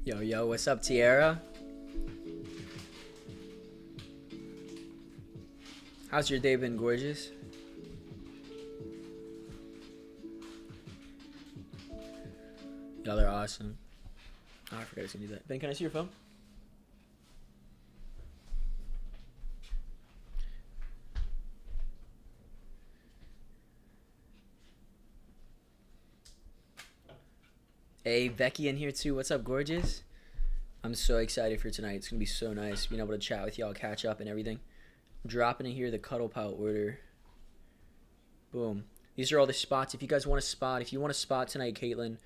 Yo, yo, what's up, Tierra? How's your day been, gorgeous? Y'all are awesome. Oh, I forgot I was gonna do that. Ben, can I see your phone? Hey, Becky in here too. What's up, gorgeous? I'm so excited for tonight. It's gonna be so nice being able to chat with y'all, catch up and everything. I'm dropping in here the Cuddle Pile order. Boom. These are all the spots. If you guys want a spot, if you want a spot tonight, Caitlin,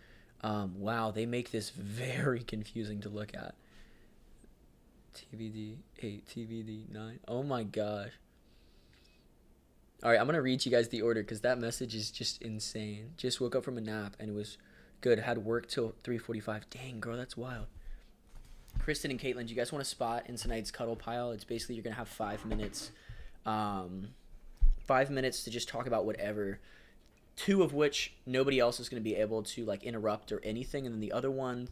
wow, they make this very confusing to look at. TVD 8, TVD 9. Oh my gosh. Alright, I'm gonna read you guys the order because that message is just insane. Just woke up from a nap and it was good. Had work till 3:45. Dang, girl, that's wild. Kristen and Caitlin, do you guys want a spot in tonight's Cuddle Pile? It's basically you're gonna have 5 minutes. 5 minutes to just talk about whatever. 2 of which nobody else is gonna be able to like interrupt or anything, and then the other one,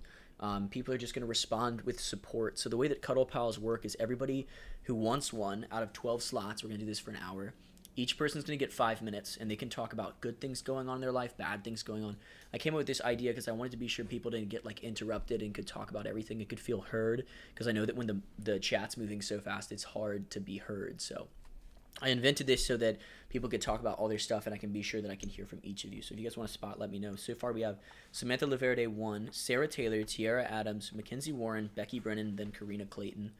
people are just gonna respond with support. So the way that Cuddle Piles work is everybody who wants one out of 12 slots. We're gonna do this for an hour. Each person's going to get 5 minutes, and they can talk about good things going on in their life, bad things going on. I came up with this idea because I wanted to be sure people didn't get like interrupted and could talk about everything and could feel heard, because I know that when the chat's moving so fast, it's hard to be heard. So I invented this so that people could talk about all their stuff, and I can be sure that I can hear from each of you. So if you guys want a spot, let me know. So far we have Samantha Laverde 1, Sarah Taylor, Tiara Adams, Mackenzie Warren, Becky Brennan, then Karina Clayton.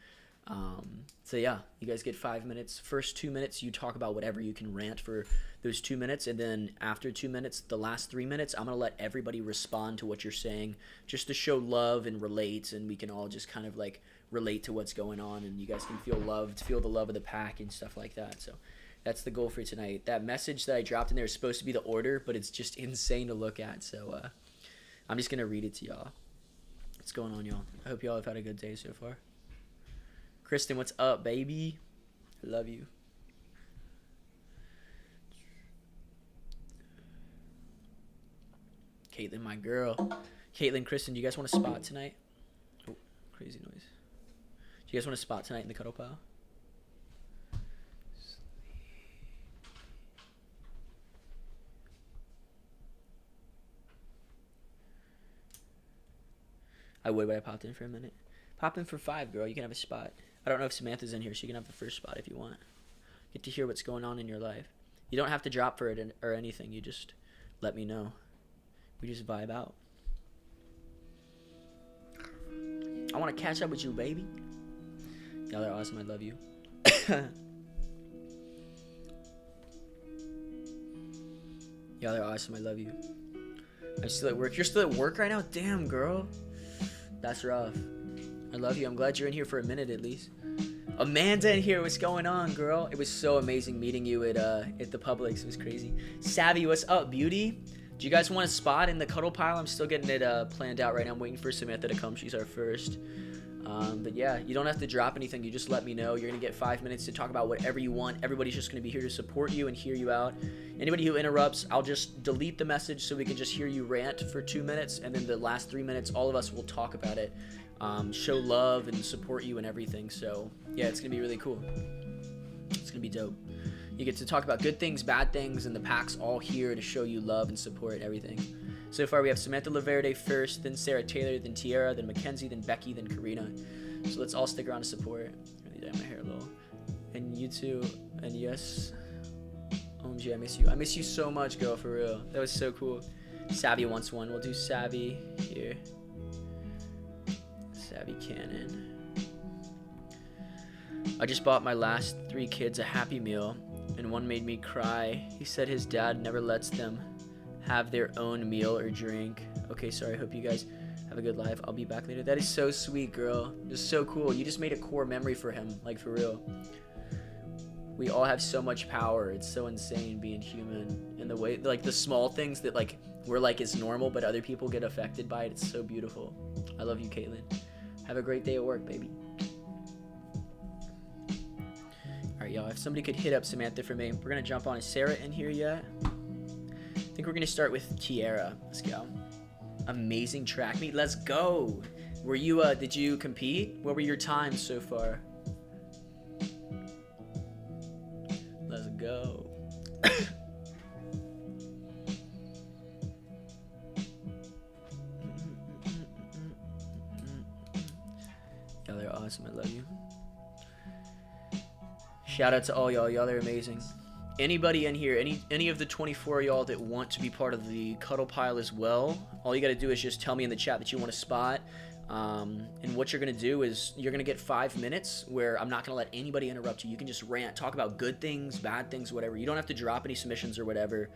So yeah, you guys get 5 minutes. First 2 minutes, you talk about whatever you can rant for those 2 minutes, and then after 2 minutes, the last 3 minutes, I'm gonna let everybody respond to what you're saying, just to show love and relate, and we can all just kind of like relate to what's going on, and you guys can feel loved, feel the love of the pack and stuff like that. So that's the goal for tonight. That message that I dropped in there is supposed to be the order, but it's just insane to look at. So I'm just gonna read it to y'all. What's going on, y'all? I hope y'all have had a good day so far. Kristen, what's up, baby? I love you. Caitlin, my girl. Caitlin, Kristen, do you guys want a spot tonight? Oh, crazy noise. Do you guys want a spot tonight in the Cuddle Pile? I would, but I popped in for a minute. Pop in for 5, girl. You can have a spot. I don't know if Samantha's in here, so you can have the first spot if you want. Get to hear what's going on in your life. You don't have to drop for it or anything. You just let me know. We just vibe out. I want to catch up with you, baby. Y'all are awesome. I love you. Y'all are awesome. I love you. I'm still at work. You're still at work right now? Damn, girl. That's rough. I love you. I'm glad you're in here for a minute at least. Amanda in here. What's going on, girl? It was so amazing meeting you at the Publix. It was crazy. Savvy, what's up, beauty? Do you guys want a spot in the Cuddle Pile? I'm still getting it planned out right now. I'm waiting for Samantha to come. She's our first. But yeah, you don't have to drop anything. You just let me know. You're going to get 5 minutes to talk about whatever you want. Everybody's just going to be here to support you and hear you out. Anybody who interrupts, I'll just delete the message so we can just hear you rant for 2 minutes. And then the last 3 minutes, all of us will talk about it. Show love and support you and everything. So yeah, it's gonna be really cool. It's gonna be dope. You get to talk about good things, bad things, and the pack's all here to show you love and support and everything. So far we have Samantha Laverde first, then Sarah Taylor, then Tiara, then Mackenzie, then Becky, then Karina. So let's all stick around to support. Let me dye my hair a little. And you too. And yes, OMG, I miss you. I miss you so much, girl, for real. That was so cool. Savvy wants one. We'll do Savvy here. Savvy Cannon. I just bought my last 3 kids a Happy Meal, and one made me cry. He said his dad never lets them have their own meal or drink. Okay, sorry. I hope you guys have a good life. I'll be back later. That is so sweet, girl. It's so cool. You just made a core memory for him, like for real. We all have so much power. It's so insane being human, and the way, like the small things that like we're like is normal, but other people get affected by it. It's so beautiful. I love you, Caitlin. Have a great day at work, baby. Alright, y'all. If somebody could hit up Samantha for me. We're going to jump on. Is Sarah in here yet? I think we're going to start with Tiara. Let's go. Amazing track meet. Let's go. Were you, did you compete? What were your times so far? Let's go. Y'all are awesome. I love you. Shout out to all y'all. Y'all are amazing. Anybody in here, any of the 24 of y'all that want to be part of the Cuddle Pile as well, all you got to do is just tell me in the chat that you want a spot. And what you're going to do is you're going to get 5 minutes where I'm not going to let anybody interrupt you. You can just rant, talk about good things, bad things, whatever. You don't have to drop any submissions or whatever.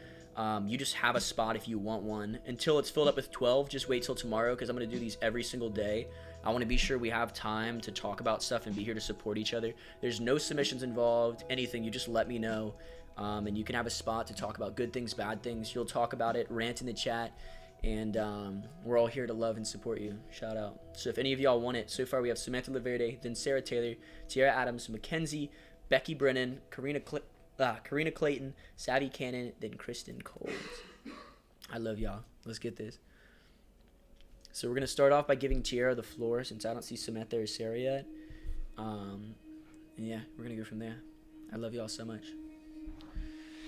You just have a spot if you want one. Until it's filled up with 12, just wait till tomorrow because I'm going to do these every single day. I want to be sure we have time to talk about stuff and be here to support each other. There's no submissions involved, anything. You just let me know. And you can have a spot to talk about good things, bad things. You'll talk about it, rant in the chat. And we're all here to love and support you. Shout out. So if any of y'all want it, so far we have Samantha Laverde, then Sarah Taylor, Tiara Adams, Mackenzie, Becky Brennan, Karina Clayton, Savvy Cannon, then Kristen Coles. I love y'all. Let's get this. So we're going to start off by giving Tiara the floor since I don't see Samantha or Sarah yet. And yeah, we're going to go from there. I love y'all so much.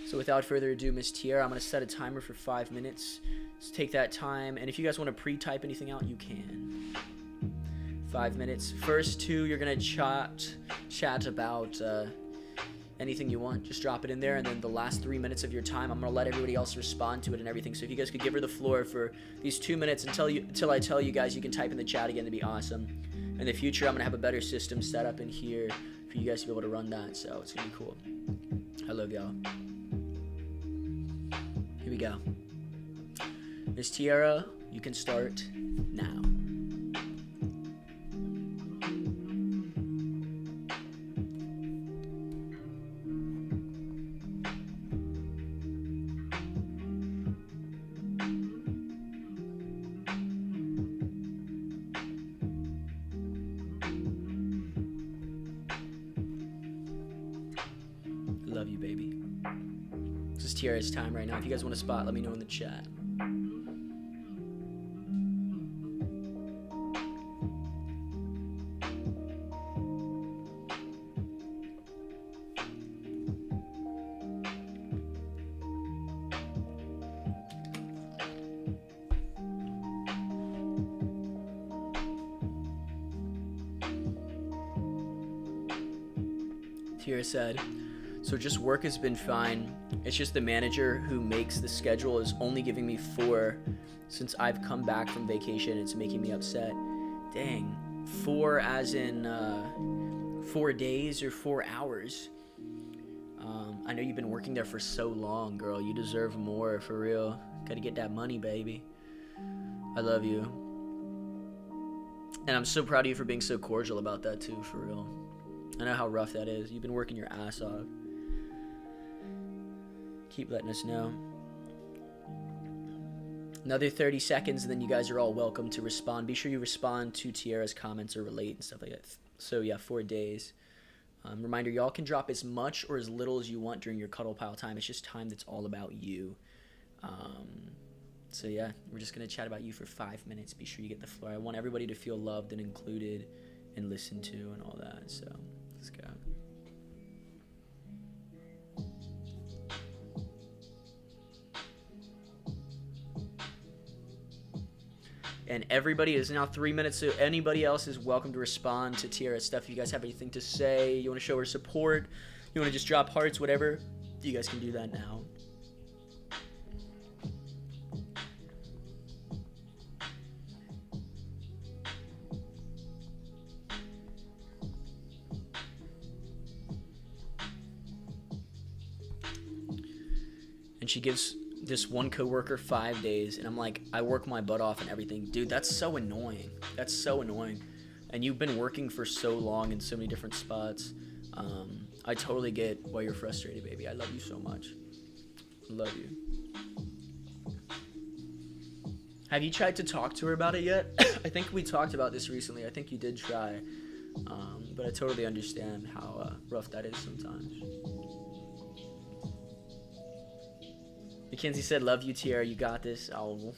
So without further ado, Miss Tiara, I'm going to set a timer for 5 minutes. Just take that time, and if you guys want to pre-type anything out, you can. 5 minutes. First two, you're going to chat about anything you want. Just drop it in there, and then the last 3 minutes of your time, I'm going to let everybody else respond to it and everything. So if you guys could give her the floor for these 2 minutes until I tell you guys, you can type in the chat again. That'd be awesome. In the future, I'm going to have a better system set up in here for you guys to be able to run that, so it's going to be cool. I love y'all. Here we go. Miss Tiara, you can start now. Love you, baby. This is Tiara's time right now. If you guys want a spot, let me know in the chat. Tiara said, so just work has been fine. It's just the manager who makes the schedule is only giving me 4 since I've come back from vacation. It's making me upset. Dang. 4 as in 4 days or 4 hours. I know you've been working there for so long, girl. You deserve more, for real. Gotta get that money, baby. I love you. And I'm so proud of you for being so cordial about that too, for real. I know how rough that is. You've been working your ass off. Keep letting us know. Another 30 seconds, and then you guys are all welcome to respond. Be sure you respond to Tiara's comments or relate and stuff like that. So yeah, 4 days. Reminder, y'all can drop as much or as little as you want during your Cuddle Pile time. It's just time that's all about you. So yeah, we're just going to chat about you for 5 minutes. Be sure you get the floor. I want everybody to feel loved and included and listened to and all that. So let's go. And everybody is now 3 minutes, so anybody else is welcome to respond to Tiara's stuff. If you guys have anything to say, you want to show her support, you want to just drop hearts, whatever, you guys can do that now. And she gives this one coworker 5 days, and I'm like, I work my butt off and everything. Dude, that's so annoying. That's so annoying. And you've been working for so long in so many different spots. I totally get why you're frustrated, baby. I love you so much. I love you. Have you tried to talk to her about it yet? I think we talked about this recently. I think you did try. But I totally understand how rough that is sometimes. Mackenzie said, love you, Tiara. You got this. Oh,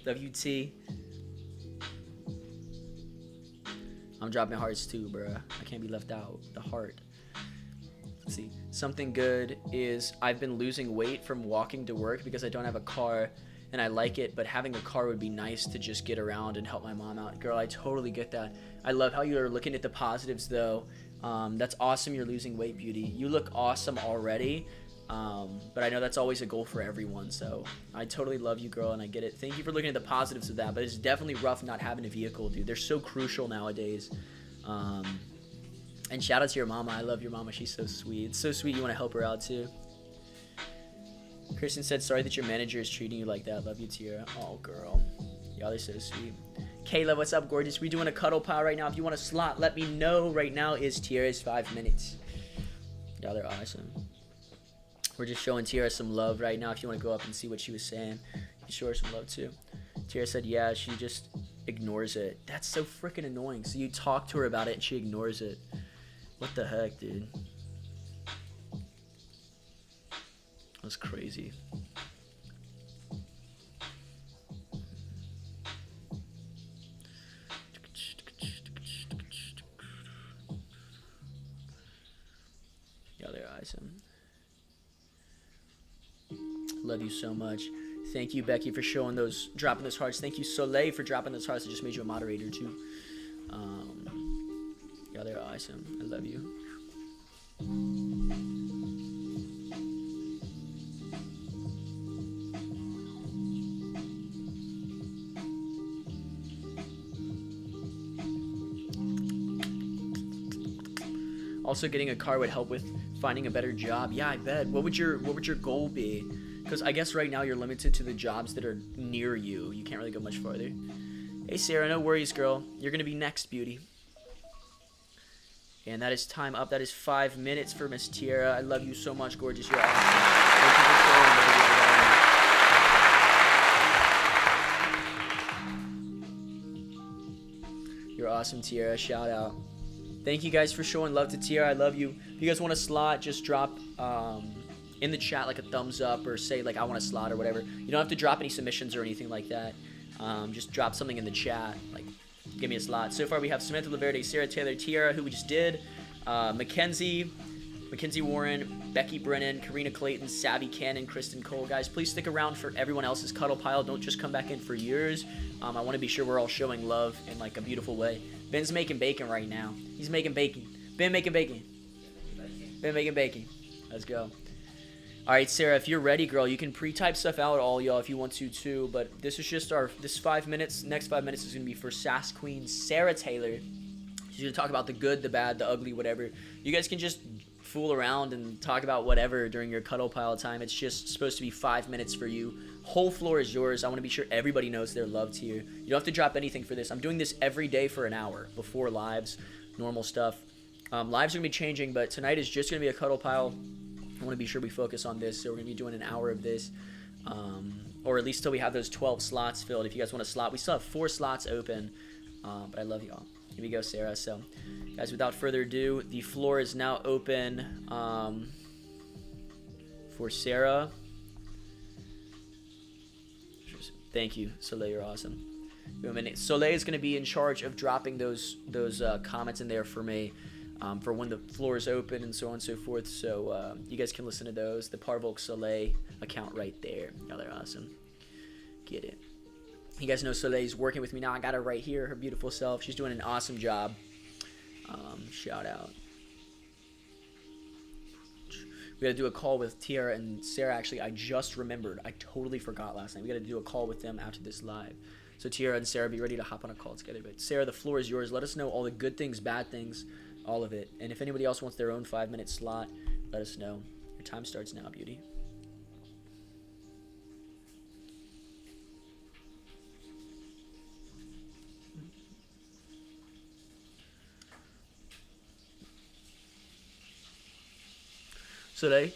love you, T. I'm dropping hearts too, bruh. I can't be left out. The heart. Let's see. Something good is I've been losing weight from walking to work because I don't have a car and I like it, but having a car would be nice to just get around and help my mom out. Girl, I totally get that. I love how you're looking at the positives though. That's awesome you're losing weight, beauty. You look awesome already. But I know that's always a goal for everyone, so I totally love you, girl, and I get it. Thank you for looking at the positives of that, but it's definitely rough not having a vehicle, dude. They're so crucial nowadays. And shout out to your mama. I love your mama. She's so sweet. It's so sweet you want to help her out, too. Kristen said, sorry that your manager is treating you like that. Love you, Tiara. Oh, girl. Y'all are so sweet. Kayla, what's up, gorgeous? We doing a cuddle pile right now. If you want a slot, let me know. Right now is Tiara's 5 minutes. Y'all are awesome. We're just showing Tiara some love right now. If you want to go up and see what she was saying, you can show her some love too. Tiara said, yeah, she just ignores it. That's so freaking annoying. So you talk to her about it and she ignores it. What the heck, dude? That's crazy. Yeah, they're awesome. Love you so much. Thank you, Becky, for dropping those hearts. Thank you, Soleil, for dropping those hearts. I just made you a moderator too. Yeah, they're awesome. I love you. Also, getting a car would help with finding a better job. Yeah, I bet. What would your goal be? Because I guess right now you're limited to the jobs that are near you. You can't really go much farther. Hey, Sarah, no worries, girl. You're going to be next, beauty. And that is time up. That is 5 minutes for Miss Tiara. I love you so much, gorgeous. You're awesome. Thank you for showing. You're awesome, Tiara. Shout out. Thank you guys for showing love to Tiara. I love you. If you guys want a slot, just drop in the chat like a thumbs up or say like I want a slot or whatever. You don't have to drop any submissions or anything like that. Just drop something in the chat like give me a slot. So far we have Samantha Laverde, Sarah Taylor, Tiara, who we just did, Mackenzie Warren, Becky Brennan, Karina Clayton, Savvy Cannon, Kristen Cole. Guys, please stick around for everyone else's cuddle pile. Don't just come back in for yours. I want to be sure we're all showing love in like a beautiful way. Ben's making bacon right now. He's making bacon. Ben making bacon. Ben making bacon. Let's go. All right, Sarah, if you're ready, girl, you can pre-type stuff out, all y'all, if you want to, too. But this is just this 5 minutes. Next 5 minutes is going to be for Sass Queen Sarah Taylor. She's going to talk about the good, the bad, the ugly, whatever. You guys can just fool around and talk about whatever during your cuddle pile time. It's just supposed to be 5 minutes for you. Whole floor is yours. I want to be sure everybody knows they're loved here. You don't have to drop anything for this. I'm doing this every day for an hour before lives, normal stuff. Lives are going to be changing, but tonight is just going to be a cuddle pile. I want to be sure we focus on this, so we're going to be doing an hour of this, or at least till we have those 12 slots filled. If you guys want a slot, we still have 4 slots open, but I love y'all. Here we go, Sarah. So, guys, without further ado, the floor is now open for Sarah. Thank you, Soleil. You're awesome. Soleil is going to be in charge of dropping those comments in there for me. For when the floor is open and so on and so forth. So you guys can listen to those. The Parvolk Soleil account right there. Y'all are awesome. Get it. You guys know Soleil's working with me now. I got her right here, her beautiful self. She's doing an awesome job. Shout out. We got to do a call with Tiara and Sarah. Actually, I just remembered. I totally forgot last night. We got to do a call with them after this live. So Tiara and Sarah, be ready to hop on a call together. But Sarah, the floor is yours. Let us know all the good things, bad things, all of it. And if anybody else wants their own 5-minute slot, let us know. Your time starts now, beauty. So today,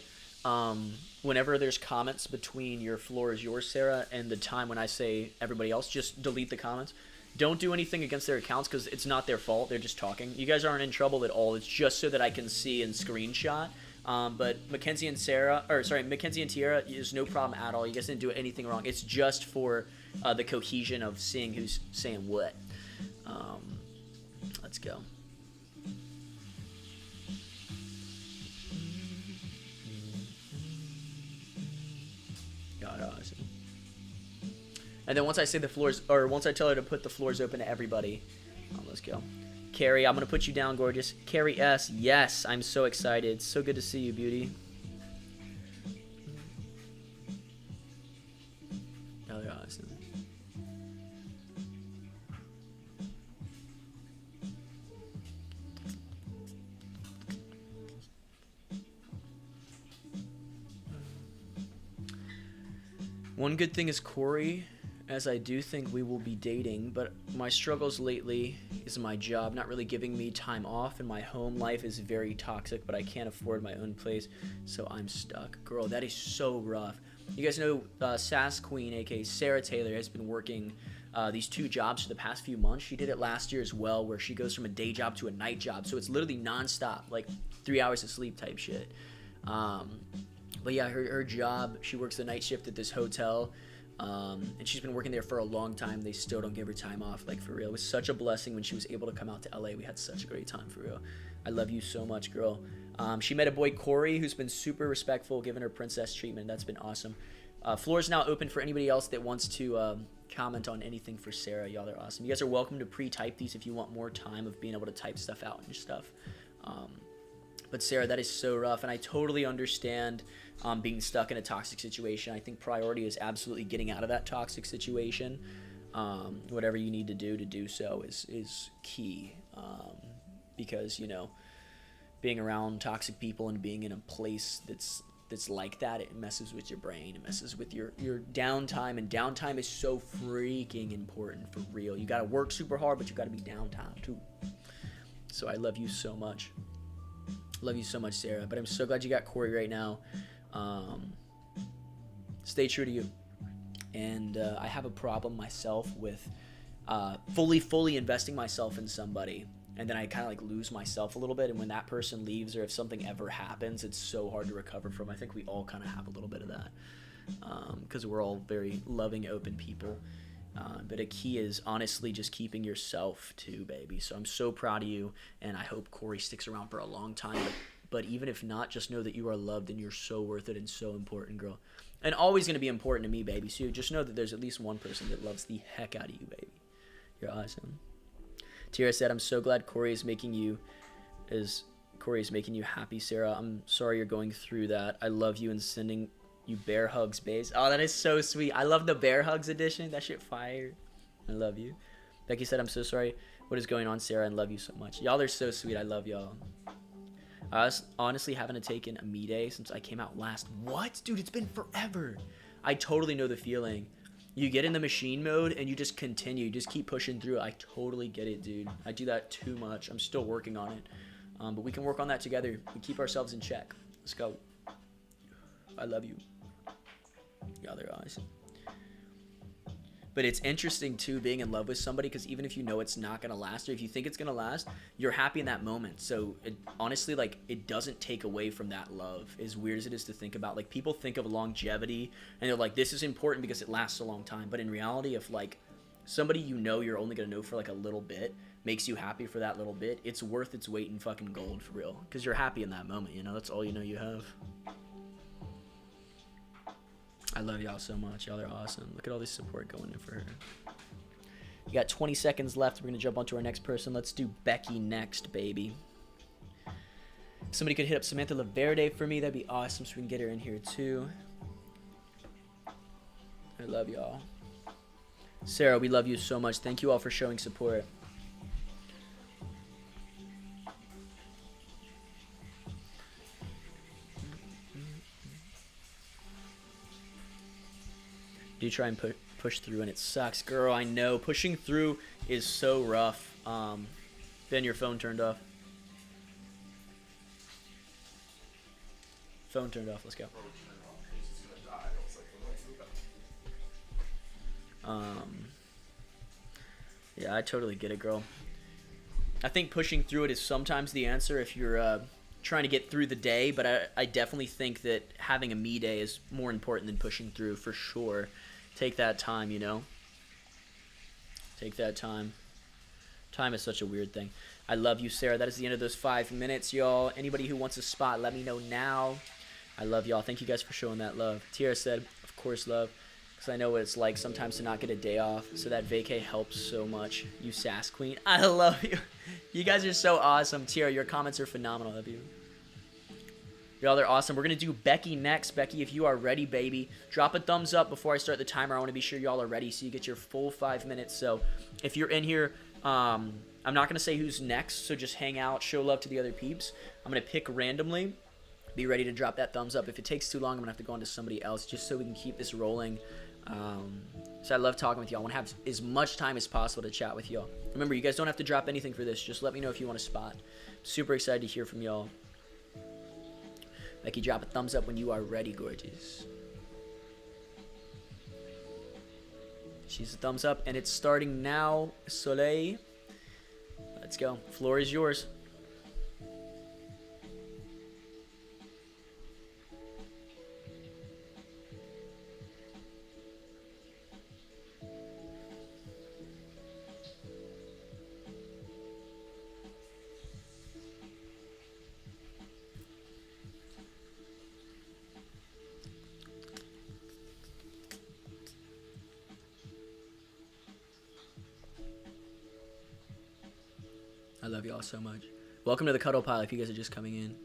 whenever there's comments between your floor is yours, Sarah, and the time when I say everybody else, just delete the comments. Don't do anything against their accounts because it's not their fault. They're just talking. You guys aren't in trouble at all. It's just so that I can see and screenshot. But Mackenzie and Tiara, is no problem at all. You guys didn't do anything wrong. It's just for the cohesion of seeing who's saying what. Let's go. God, awesome. And then once I say the floors, or once I tell her to put the floors open to everybody, let's go. Carrie, I'm going to put you down, gorgeous. Carrie S. Yes, I'm so excited. So good to see you, beauty. Oh, they're awesome. One good thing is Corey, as I do think we will be dating, but my struggles lately is my job not really giving me time off, and my home life is very toxic, but I can't afford my own place, so I'm stuck. Girl, that is so rough. You guys know Sass Queen, aka Sarah Taylor, has been working these 2 jobs for the past few months. She did it last year as well, where she goes from a day job to a night job, so it's literally nonstop, like 3 hours of sleep type shit. But yeah, her job, she works the night shift at this hotel, and she's been working there for a long time. They still don't give her time off, like, for real. It was such a blessing when she was able to come out to LA. We had such a great time, for real. I love you so much, girl. She met a boy, Corey, who's been super respectful, giving her princess treatment. That's been awesome. Floor is now open for anybody else that wants to comment on anything for Sarah. Y'all are awesome. You guys are welcome to pre-type these if you want more time of being able to type stuff out and stuff. But Sarah, that is so rough, and I totally understand being stuck in a toxic situation. I think priority is absolutely getting out of that toxic situation. Whatever you need to do so is key, because, you know, being around toxic people and being in a place that's like that, it messes with your brain, it messes with your downtime, and downtime is so freaking important, for real. You gotta work super hard, but you gotta be downtime too. So I love you so much. Love you so much, Sarah. But I'm so glad you got Corey right now. Stay true to you. And I have a problem myself with fully investing myself in somebody, and then I kind of like lose myself a little bit. And when that person leaves, or if something ever happens, it's so hard to recover from. I think we all kind of have a little bit of that, because we're all very loving, open people. But a key is honestly just keeping yourself too, baby. So I'm so proud of you, and I hope Corey sticks around for a long time. But even if not, just know that you are loved and you're so worth it and so important, girl. And always going to be important to me, baby. So just know that there's at least one person that loves the heck out of you, baby. You're awesome. Tira said, I'm so glad Corey is making you happy, Sarah. I'm sorry you're going through that. I love you and sending you bear hugs, babes. Oh, that is so sweet. I love the bear hugs edition. That shit fire. I love you. Becky said, I'm so sorry. What is going on, Sarah? And love you so much. Y'all are so sweet. I love y'all. I honestly haven't taken a me day since I came out last. What? Dude, it's been forever. I totally know the feeling. You get in the machine mode and you just continue. You just keep pushing through. I totally get it, dude. I do that too much. I'm still working on it. But we can work on that together. We keep ourselves in check. Let's go. I love you. Yeah, they're awesome. But it's interesting too, being in love with somebody, because even if you know it's not gonna last, or if you think it's gonna last, you're happy in that moment. So it honestly, like, it doesn't take away from that love, as weird as it is to think about. Like, people think of longevity and they're like, this is important because it lasts a long time. But in reality, if like somebody you know you're only gonna know for like a little bit makes you happy for that little bit, it's worth its weight in fucking gold, for real, because you're happy in that moment, you know. That's all you know you have. I love y'all so much. Y'all are awesome. Look at all this support going in for her. You got 20 seconds left. We're going to jump on to our next person. Let's do Becky next, baby. If somebody could hit up Samantha Laverde for me, that'd be awesome, so we can get her in here too. I love y'all. Sarah, we love you so much. Thank you all for showing support. Do try and push through, and it sucks, girl. I know pushing through is so rough. Ben, your phone turned off. Phone turned off. Let's go. Yeah, I totally get it, girl. I think pushing through it is sometimes the answer if you're trying to get through the day, but I definitely think that having a me day is more important than pushing through, for sure. Take that time, you know? Take that time. Time is such a weird thing. I love you, Sarah. That is the end of those 5 minutes, y'all. Anybody who wants a spot, let me know now. I love y'all. Thank you guys for showing that love. Tiara said, of course, love. Because I know what it's like sometimes to not get a day off. So that vacay helps so much. You sass queen. I love you. You guys are so awesome. Tiara, your comments are phenomenal. I love you. Y'all are awesome. We're going to do Becky next. Becky, if you are ready, baby, drop a thumbs up before I start the timer. I want to be sure y'all are ready so you get your full 5 minutes. So if you're in here, I'm not going to say who's next, so just hang out, show love to the other peeps. I'm going to pick randomly. Be ready to drop that thumbs up. If it takes too long, I'm going to have to go on to somebody else just so we can keep this rolling. So I love talking with y'all. I want to have as much time as possible to chat with y'all. Remember, you guys don't have to drop anything for this. Just let me know if you want a spot. Super excited to hear from y'all. Becky, drop a thumbs up when you are ready, gorgeous. She's a thumbs up, and it's starting now. Soleil. Let's go. Floor is yours. I love y'all so much. Welcome to the Cuddle Pile if you guys are just coming in.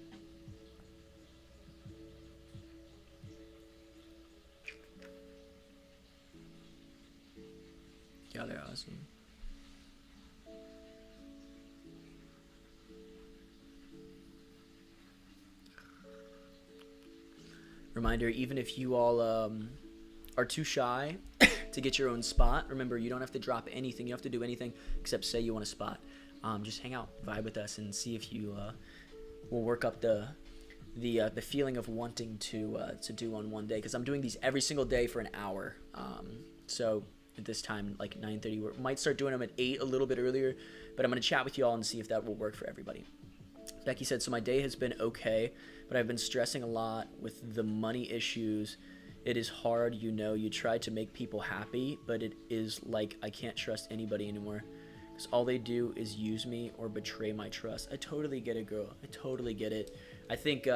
Y'all are awesome. Reminder, even if you all are too shy to get your own spot, remember, you don't have to drop anything. You don't have to do anything except say you want a spot. Just hang out, vibe with us, and see if you will work up the feeling of wanting to do on one day. Because I'm doing these every single day for an hour. So at this time, like 9:30, we might start doing them at 8 a little bit earlier. But I'm gonna chat with you all and see if that will work for everybody. Becky said, so my day has been okay, but I've been stressing a lot with the money issues. It is hard, you know. You try to make people happy, but it is like I can't trust anybody anymore. Because all they do is use me or betray my trust. I totally get it, girl. I totally get it. I think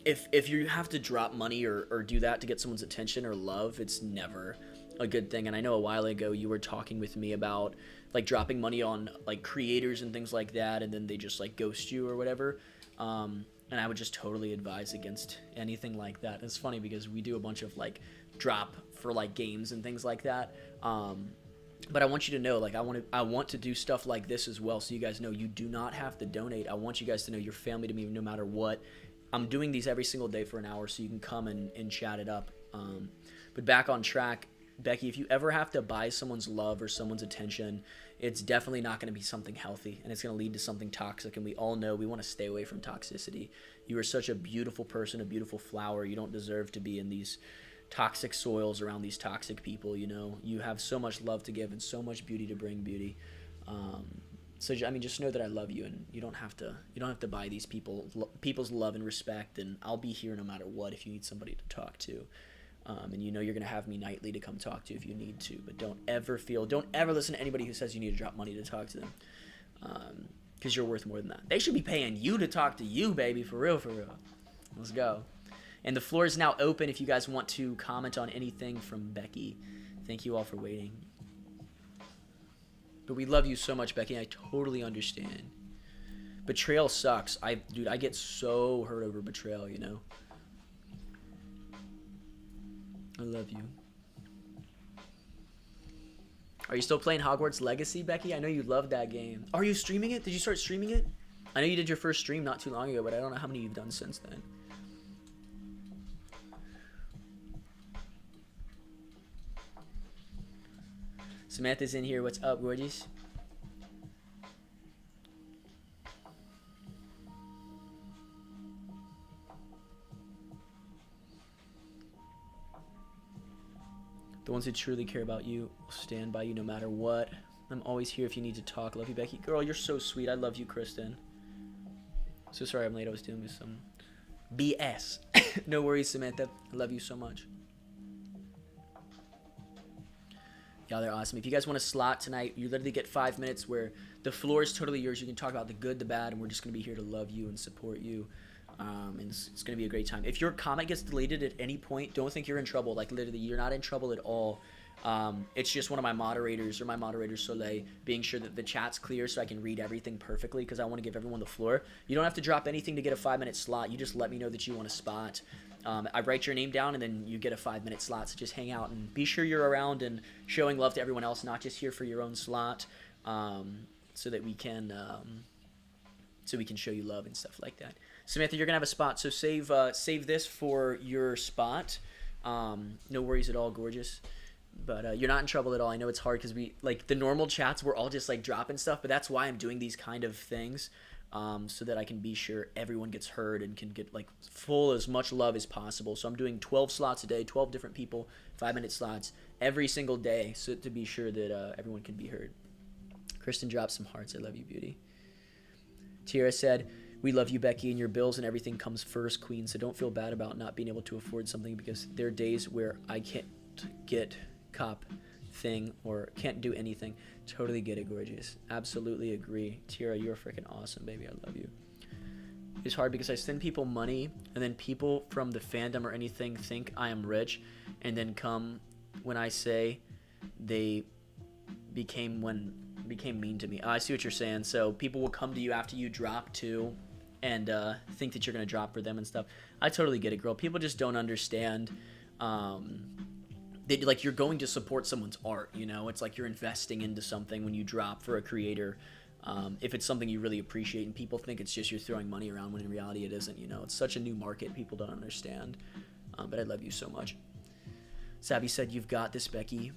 if you have to drop money or do that to get someone's attention or love, it's never a good thing. And I know a while ago you were talking with me about like dropping money on like creators and things like that, and then they just like ghost you or whatever. And I would just totally advise against anything like that. It's funny because we do a bunch of like drop for like games and things like that. But I want you to know, like, I want to do stuff like this as well, so you guys know you do not have to donate. I want you guys to know you're family to me no matter what. I'm doing these every single day for an hour, so you can come and chat it up. But back on track, Becky, if you ever have to buy someone's love or someone's attention, it's definitely not going to be something healthy, and it's going to lead to something toxic, and we all know we want to stay away from toxicity. You are such a beautiful person, a beautiful flower. You don't deserve to be in these toxic soils around these toxic people. You know, you have so much love to give and so much beauty to bring beauty. So I mean, just know that I love you, and you don't have to buy these people's love and respect, and I'll be here no matter what if you need somebody to talk to. And you know you're gonna have me nightly to come talk to if you need to, but don't ever listen to anybody who says you need to drop money to talk to them, because you're worth more than that. They should be paying you to talk to you, baby, for real, for real. Let's go. And the floor is now open if you guys want to comment on anything from Becky. Thank you all for waiting. But we love you so much, Becky. I totally understand. Betrayal sucks. Dude, I get so hurt over betrayal, you know. I love you. Are you still playing Hogwarts Legacy, Becky? I know you loved that game. Are you streaming it? Did you start streaming it? I know you did your first stream not too long ago, but I don't know how many you've done since then. Samantha's in here. What's up, gorgeous? The ones who truly care about you will stand by you no matter what. I'm always here if you need to talk. Love you, Becky. Girl, you're so sweet. I love you, Kristen. So sorry I'm late. I was dealing with some BS. No worries, Samantha. I love you so much. Yeah, they're awesome. If you guys want a slot tonight, you literally get 5 minutes where the floor is totally yours. You can talk about the good, the bad, and we're just going to be here to love you and support you. And it's going to be a great time. If your comment gets deleted at any point, don't think you're in trouble. Like, literally, you're not in trouble at all. It's just one of my moderators, or my moderator, Soleil, being sure that the chat's clear so I can read everything perfectly, because I want to give everyone the floor. You don't have to drop anything to get a 5-minute slot. You just let me know that you want a spot. I write your name down, and then you get a 5-minute slot. So just hang out and be sure you're around and showing love to everyone else, not just here for your own slot, so that we can show you love and stuff like that. Samantha, you're gonna have a spot, so save this for your spot. No worries at all, gorgeous. But you're not in trouble at all. I know it's hard because we, like, the normal chats, we're all just like dropping stuff, but that's why I'm doing these kind of things. So that I can be sure everyone gets heard and can get like full as much love as possible. So I'm doing 12 slots a day, 12 different people, 5-minute slots every single day, so to be sure that everyone can be heard. Kristen dropped some hearts. I love you, beauty. Tira said, we love you, Becky, and your bills and everything comes first, queen, so don't feel bad about not being able to afford something, because there are days where I can't get cop thing or can't do anything. Totally get it, gorgeous. Absolutely agree. Tira, you're freaking awesome, baby. I love you. It's hard because I send people money, and then people from the fandom or anything think I am rich, and then come when I say they became mean to me. I see what you're saying. So people will come to you after you drop too, and think that you're gonna drop for them and stuff. I totally get it, girl. People just don't understand. Like, you're going to support someone's art, you know? It's like you're investing into something when you drop for a creator. If it's something you really appreciate, and people think it's just you're throwing money around, when in reality it isn't, you know? It's such a new market, people don't understand. But I love you so much. Savvy said, you've got this, Becky.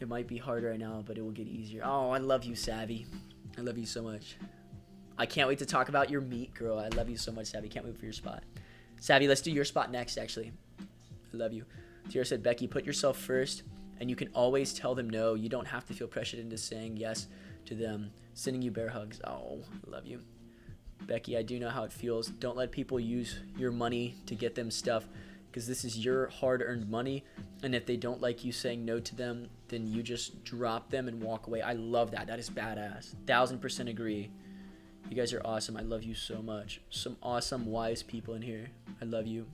It might be hard right now, but it will get easier. Oh, I love you, Savvy. I love you so much. I can't wait to talk about your meet, girl. I love you so much, Savvy. Can't wait for your spot. Savvy, let's do your spot next, actually. I love you. Tira said, Becky, put yourself first, and you can always tell them no. You don't have to feel pressured into saying yes to them. Sending you bear hugs. Oh, I love you. Becky, I do know how it feels. Don't let people use your money to get them stuff, because this is your hard-earned money, and if they don't like you saying no to them, then you just drop them and walk away. I love that. That is badass. 1000% agree. You guys are awesome. I love you so much. Some awesome, wise people in here. I love you.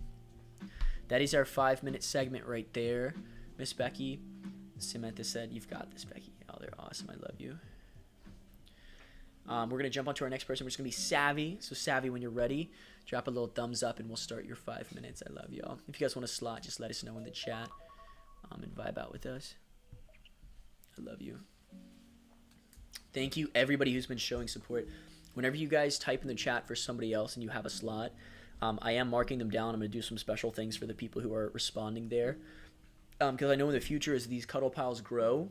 That is our 5-minute segment right there. Miss Becky. Samantha said, you've got this, Becky. Oh, they're awesome. I love you. We're going to jump on to our next person, which is going to be Savvy. So, Savvy, when you're ready, drop a little thumbs up, and we'll start your 5 minutes. I love y'all. If you guys want a slot, just let us know in the chat and vibe out with us. I love you. Thank you, everybody who's been showing support. Whenever you guys type in the chat for somebody else and you have a slot, I am marking them down. I'm going to do some special things for the people who are responding there. Because I know in the future, as these cuddle piles grow,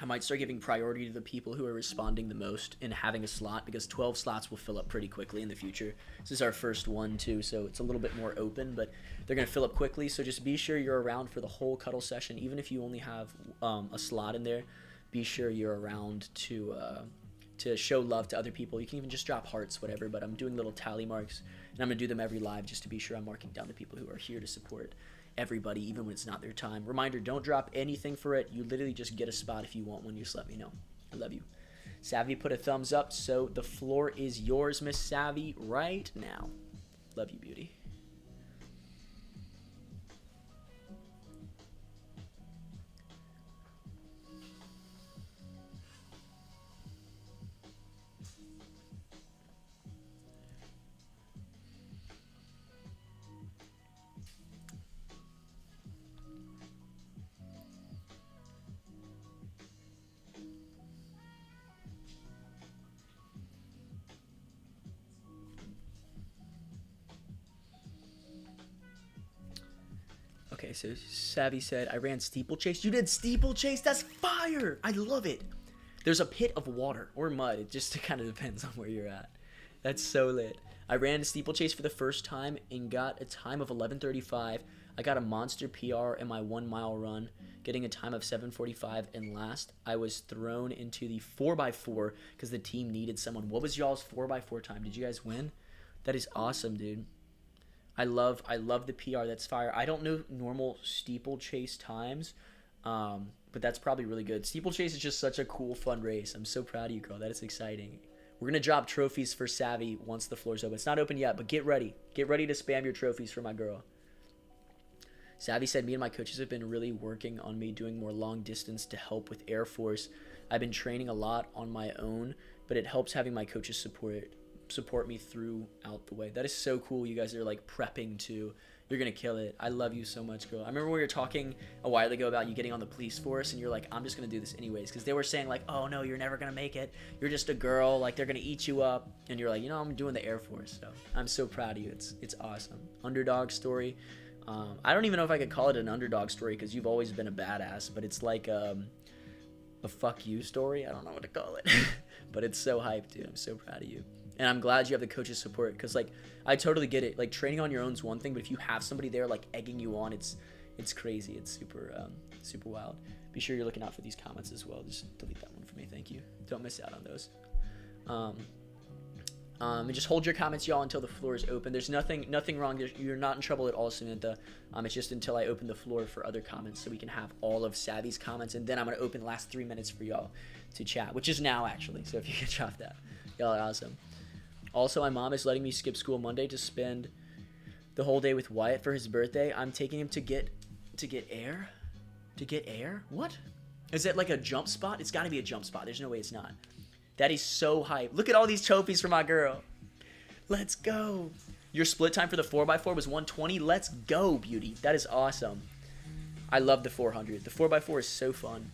I might start giving priority to the people who are responding the most and having a slot, because 12 slots will fill up pretty quickly in the future. This is our first one, too, so it's a little bit more open, but they're going to fill up quickly. So just be sure you're around for the whole cuddle session. Even if you only have a slot in there, be sure you're around to show love to other people. You can even just drop hearts, whatever, but I'm doing little tally marks, and I'm going to do them every live just to be sure I'm marking down the people who are here to support everybody, even when it's not their time. Reminder, don't drop anything for it. You literally just get a spot if you want one. Just let me know. I love you. Savvy put a thumbs up, so the floor is yours, Miss Savvy, right now. Love you, beauty. Okay, so Savvy said, I ran steeplechase. You did steeplechase? That's fire! I love it. There's a pit of water or mud. It just kind of depends on where you're at. That's so lit. I ran a steeplechase for the first time and got a time of 11:35. I got a monster PR in my 1 mile run, getting a time of 7:45. And last, I was thrown into the 4x4 because the team needed someone. What was y'all's 4x4 time? Did you guys win? That is awesome, dude. I love the PR. That's fire. I don't know normal steeplechase times. But that's probably really good. Steeplechase is just such a cool, fun race. I'm so proud of you, girl. That is exciting. We're going to drop trophies for Savvy once the floor's open. It's not open yet, but get ready. Get ready to spam your trophies for my girl. Savvy said, me and my coaches have been really working on me doing more long distance to help with Air Force. I've been training a lot on my own, but it helps having my coaches support me throughout the way. That is so cool. You guys are like prepping too. You're going to kill it. I love you so much, girl. I remember we were talking a while ago about you getting on the police force, and you're like, I'm just going to do this anyways. Because they were saying like, oh, no, you're never going to make it. You're just a girl. Like, they're going to eat you up. And you're like, you know, I'm doing the Air Force. So I'm so proud of you. It's awesome. Underdog story. I don't even know if I could call it an underdog story because you've always been a badass. But it's like a fuck you story. I don't know what to call it. But it's so hyped, dude. I'm so proud of you. And I'm glad you have the coach's support because, like, I totally get it. Like, training on your own is one thing, but if you have somebody there, like, egging you on, it's crazy. It's super wild. Be sure you're looking out for these comments as well. Just delete that one for me. Thank you. Don't miss out on those. And just hold your comments, y'all, until the floor is open. There's nothing wrong. You're not in trouble at all, Samantha. It's just until I open the floor for other comments so we can have all of Savvy's comments. And then I'm going to open the last 3 minutes for y'all to chat, which is now, actually. So if you can drop that. Y'all are awesome. Also, my mom is letting me skip school Monday to spend the whole day with Wyatt for his birthday. I'm taking him to get air. To get air? What? Is it like a jump spot? It's got to be a jump spot. There's no way it's not. That is so hype. Look at all these trophies for my girl. Let's go. Your split time for the 4x4 was 120. Let's go, beauty. That is awesome. I love the 400. The 4x4 is so fun.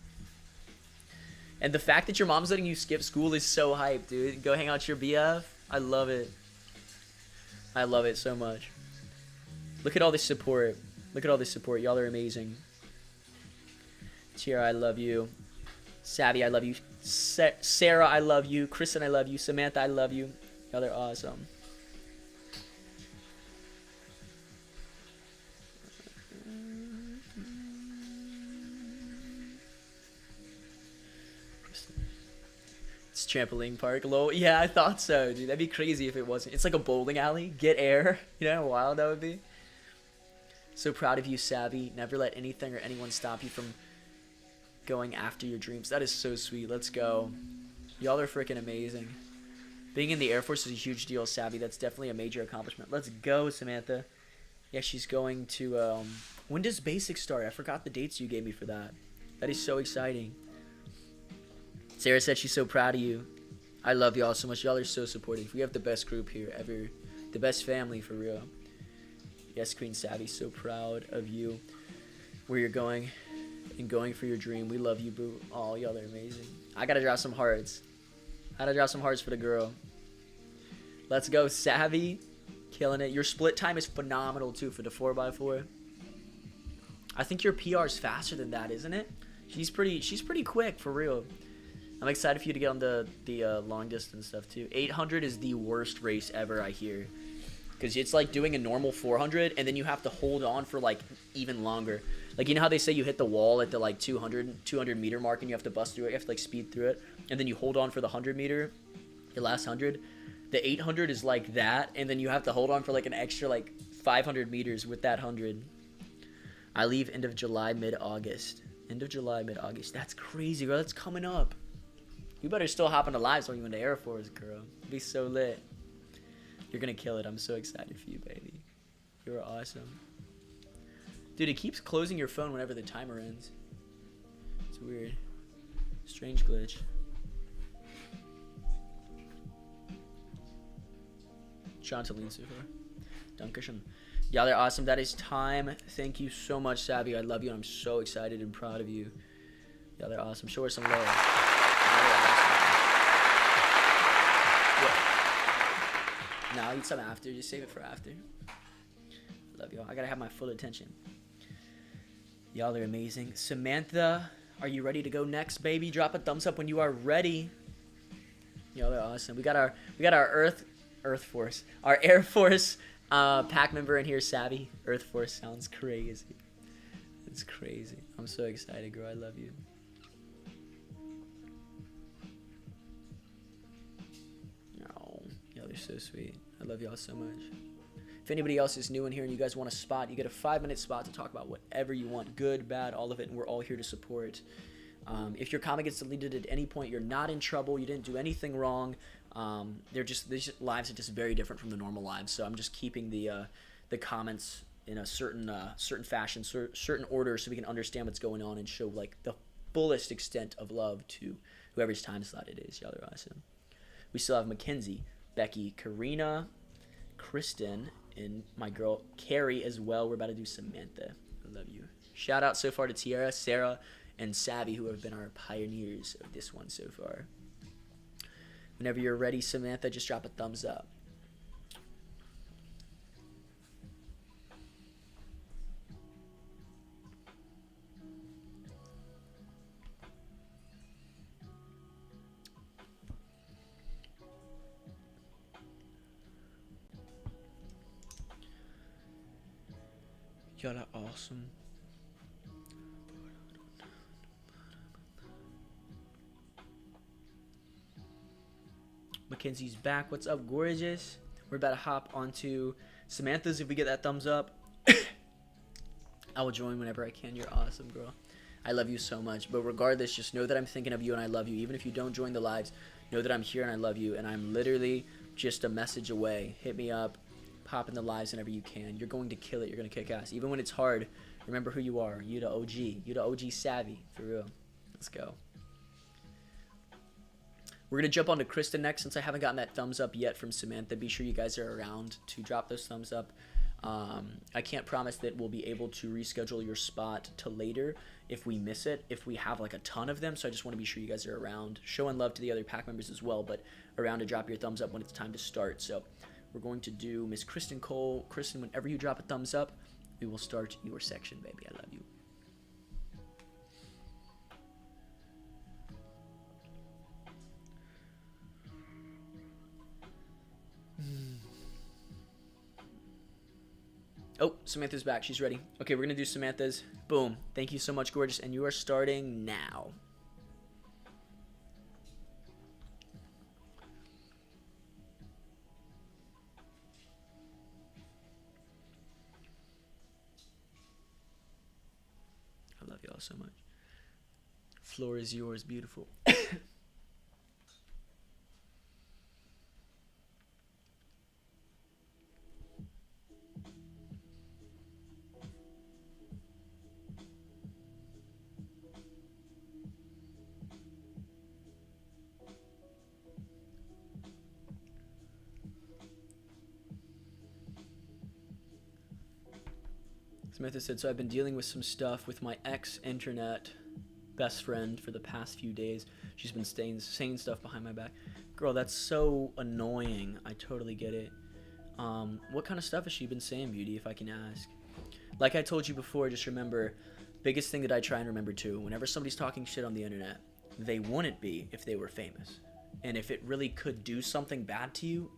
And the fact that your mom's letting you skip school is so hype, dude. Go hang out with your BF. I love it. I love it so much. Look at all this support. Look at all this support. Y'all are amazing. Tiara, I love you. Savvy, I love you. Sarah, I love you. Kristen, I love you. Samantha, I love you. Y'all are awesome. It's trampoline park. Lol. Yeah, I thought so, dude. That'd be crazy if it wasn't. It's like a bowling alley. Get air. You know how wild that would be? So proud of you, Savvy. Never let anything or anyone stop you from going after your dreams. That is so sweet. Let's go. Y'all are freaking amazing. Being in the Air Force is a huge deal, Savvy. That's definitely a major accomplishment. Let's go, Samantha. Yeah, she's going to... when does basic start? I forgot the dates you gave me for that. That is so exciting. Sarah said she's so proud of you. I love y'all so much. Y'all are so supportive. We have the best group here ever. The best family, for real. Yes, Queen Savvy, so proud of you. Where you're going and going for your dream. We love you, boo. Oh, y'all are amazing. I gotta drop some hearts. I gotta drop some hearts for the girl. Let's go, Savvy. Killing it. Your split time is phenomenal, too, for the 4x4. I think your PR is faster than that, isn't it? She's pretty quick, for real. I'm excited for you to get on the long distance stuff, too. 800 is the worst race ever, I hear. Because it's like doing a normal 400, and then you have to hold on for, like, even longer. Like, you know how they say you hit the wall at the, like, 200 meter mark, and you have to bust through it? You have to, like, speed through it. And then you hold on for the 100 meter, the last 100. The 800 is like that, and then you have to hold on for, like, an extra, like, 500 meters with that 100. I leave end of July, mid-August. End of July, mid-August. That's crazy, girl. That's coming up. You better still hop into lives when you went to Air Force, girl. It'd be so lit. You're gonna kill it. I'm so excited for you, baby. You're awesome. Dude, it keeps closing your phone whenever the timer ends. It's weird. Strange glitch. Chantal Lucifer. Dankeschön. Y'all are awesome. That is time. Thank you so much, Savvy. I love you, and I'm so excited and proud of you. Y'all are awesome. Show her some love. No, I'll eat some after. Just save it for after. Love y'all. I gotta have my full attention. Y'all are amazing. Samantha, are you ready to go next, baby? Drop a thumbs up when you are ready. Y'all are awesome. We got our Earth Force. Our Air Force pack member in here, Savvy. Earth Force sounds crazy. It's crazy. I'm so excited, girl. I love you. Y'all are so sweet. I love y'all so much. If anybody else is new in here and you guys want a spot, you get a 5-minute spot to talk about whatever you want, good, bad, all of it, and we're all here to support. If your comment gets deleted at any point, you're not in trouble. You didn't do anything wrong. These lives are just very different from the normal lives. So I'm just keeping the comments in a certain fashion, certain order, so we can understand what's going on and show like the fullest extent of love to whoever's time slot it is. Y'all are awesome. We still have Mackenzie, Becky, Karina, Kristen, and my girl Carrie as well. We're about to do Samantha. I love you. Shout out so far to Tiara, Sarah, and Savvy, who have been our pioneers of this one so far. Whenever you're ready, Samantha, just drop a thumbs up. Y'all are awesome. Mackenzie's back. What's up, gorgeous? We're about to hop onto Samantha's. If we get that thumbs up, I will join whenever I can. You're awesome, girl. I love you so much. But regardless, just know that I'm thinking of you and I love you. Even if you don't join the lives, know that I'm here and I love you. And I'm literally just a message away. Hit me up. Pop in the lives whenever you can. You're going to kill it. You're going to kick ass. Even when it's hard, remember who you are. You the OG. You the OG Savvy. For real. Let's go. We're going to jump on to Kristen next, since I haven't gotten that thumbs up yet from Samantha. Be sure you guys are around to drop those thumbs up. I can't promise that we'll be able to reschedule your spot to later if we miss it, if we have like a ton of them. So I just want to be sure you guys are around. Showing love to the other pack members as well, but around to drop your thumbs up when it's time to start. So we're going to do Miss Kristen Cole. Kristen, whenever you drop a thumbs up, we will start your section, baby. I love you. Oh, Samantha's back. She's ready. Okay, we're going to do Samantha's. Boom. Thank you so much, gorgeous. And you are starting now. I love y'all so much. Floor is yours, beautiful. Samantha said, so I've been dealing with some stuff with my ex-internet best friend for the past few days. She's been saying stuff behind my back. Girl, that's so annoying. I totally get it. What kind of stuff has she been saying, Beauty, if I can ask? Like I told you before, just remember, biggest thing that I try and remember too, whenever somebody's talking shit on the internet, they wouldn't be if they were famous. And if it really could do something bad to you,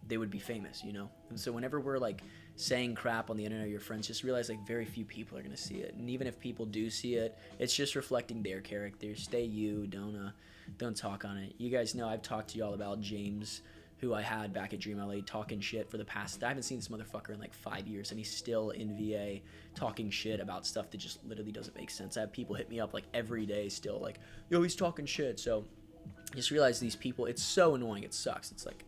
they would be famous, you know? And so whenever we're like saying crap on the internet or your friends, just realize like very few people are gonna see it. And even if people do see it, it's just reflecting their character. Stay you, don't talk on it. You guys know I've talked to y'all about James, who I had back at Dream LA, talking shit for the past, I haven't seen this motherfucker in like 5 years, and he's still in VA talking shit about stuff that just literally doesn't make sense. I have people hit me up like every day still like, yo, he's talking shit. So just realize these people, it's so annoying, it sucks. It's like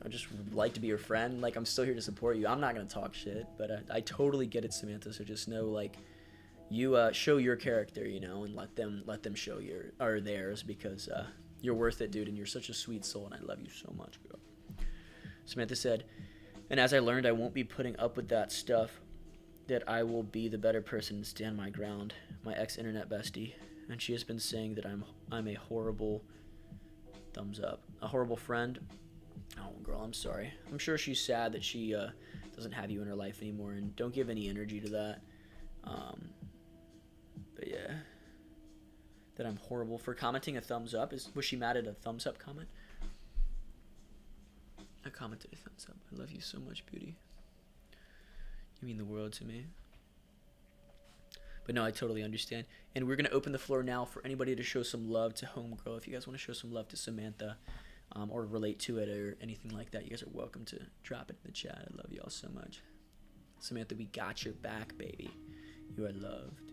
I just would like to be your friend. Like, I'm still here to support you. I'm not gonna talk shit, but I totally get it, Samantha. So just know, like, you show your character, you know, and let them show theirs, because you're worth it, dude, and you're such a sweet soul, and I love you so much, girl. Samantha said, and as I learned, I won't be putting up with that stuff. That I will be the better person and stand my ground. My ex-internet bestie, and she has been saying that I'm a horrible thumbs up, a horrible friend. Oh, girl, I'm sorry. I'm sure she's sad that she doesn't have you in her life anymore, and don't give any energy to that. But yeah, that I'm horrible for commenting a thumbs up. Was she mad at a thumbs up comment? I commented a thumbs up. I love you so much, Beauty. You mean the world to me. But no, I totally understand. And we're going to open the floor now for anybody to show some love to Homegirl. If you guys want to show some love to Samantha, or relate to it or anything like that, you guys are welcome to drop it in the chat. I love you all so much. Samantha, we got your back, baby. You are loved.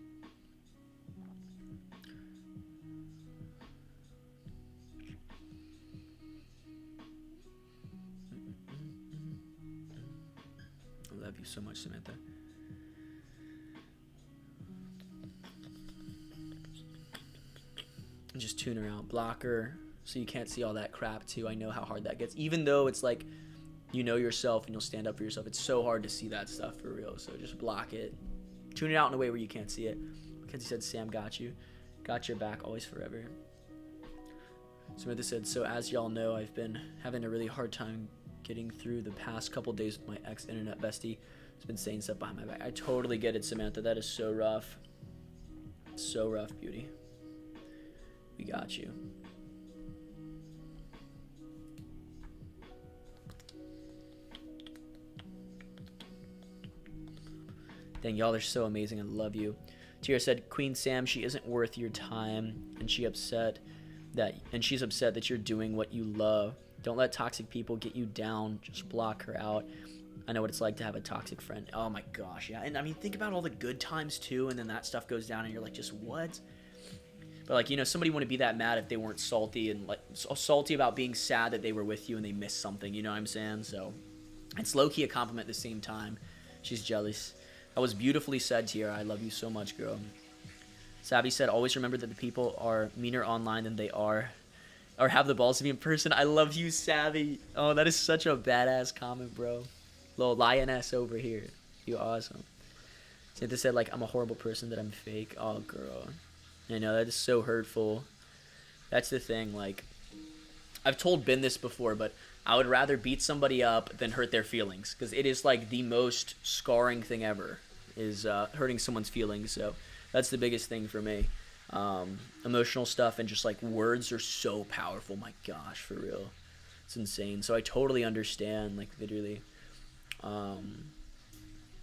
I love you so much, Samantha. Just tune her out, block her, so you can't see all that crap too. I know how hard that gets, even though it's like, you know yourself and you'll stand up for yourself. It's so hard to see that stuff for real. So just block it, tune it out in a way where you can't see it. Mackenzie said, Sam got you, got your back always forever. Samantha said, so as y'all know, I've been having a really hard time getting through the past couple days with my ex-internet bestie. Has been saying stuff behind my back. I totally get it, Samantha. That is so rough. So rough, beauty. We got you. Dang, y'all are so amazing. I love you. Tira said, Queen Sam, she isn't worth your time, and she's upset that you're doing what you love. Don't let toxic people get you down. Just block her out. I know what it's like to have a toxic friend. Oh my gosh, yeah. And I mean, think about all the good times too, and then that stuff goes down and you're like, just what? But like, you know, somebody wouldn't be that mad if they weren't salty and like salty about being sad that they were with you and they missed something, you know what I'm saying? So it's low-key a compliment at the same time. She's jealous. That was beautifully said, Tiara. I love you so much, girl. Savvy said, always remember that the people are meaner online than they are or have the balls to be in person. I love you, Savvy. Oh, that is such a badass comment, bro. Little lioness over here. You awesome. Santa said, like, I'm a horrible person, that I'm fake. Oh, girl. I know, that is so hurtful. That's the thing, like, I've told Ben this before, but I would rather beat somebody up than hurt their feelings, because it is, like, the most scarring thing ever, is hurting someone's feelings, so that's the biggest thing for me. Emotional stuff and just, like, words are so powerful, my gosh, for real. It's insane, so I totally understand, like, literally.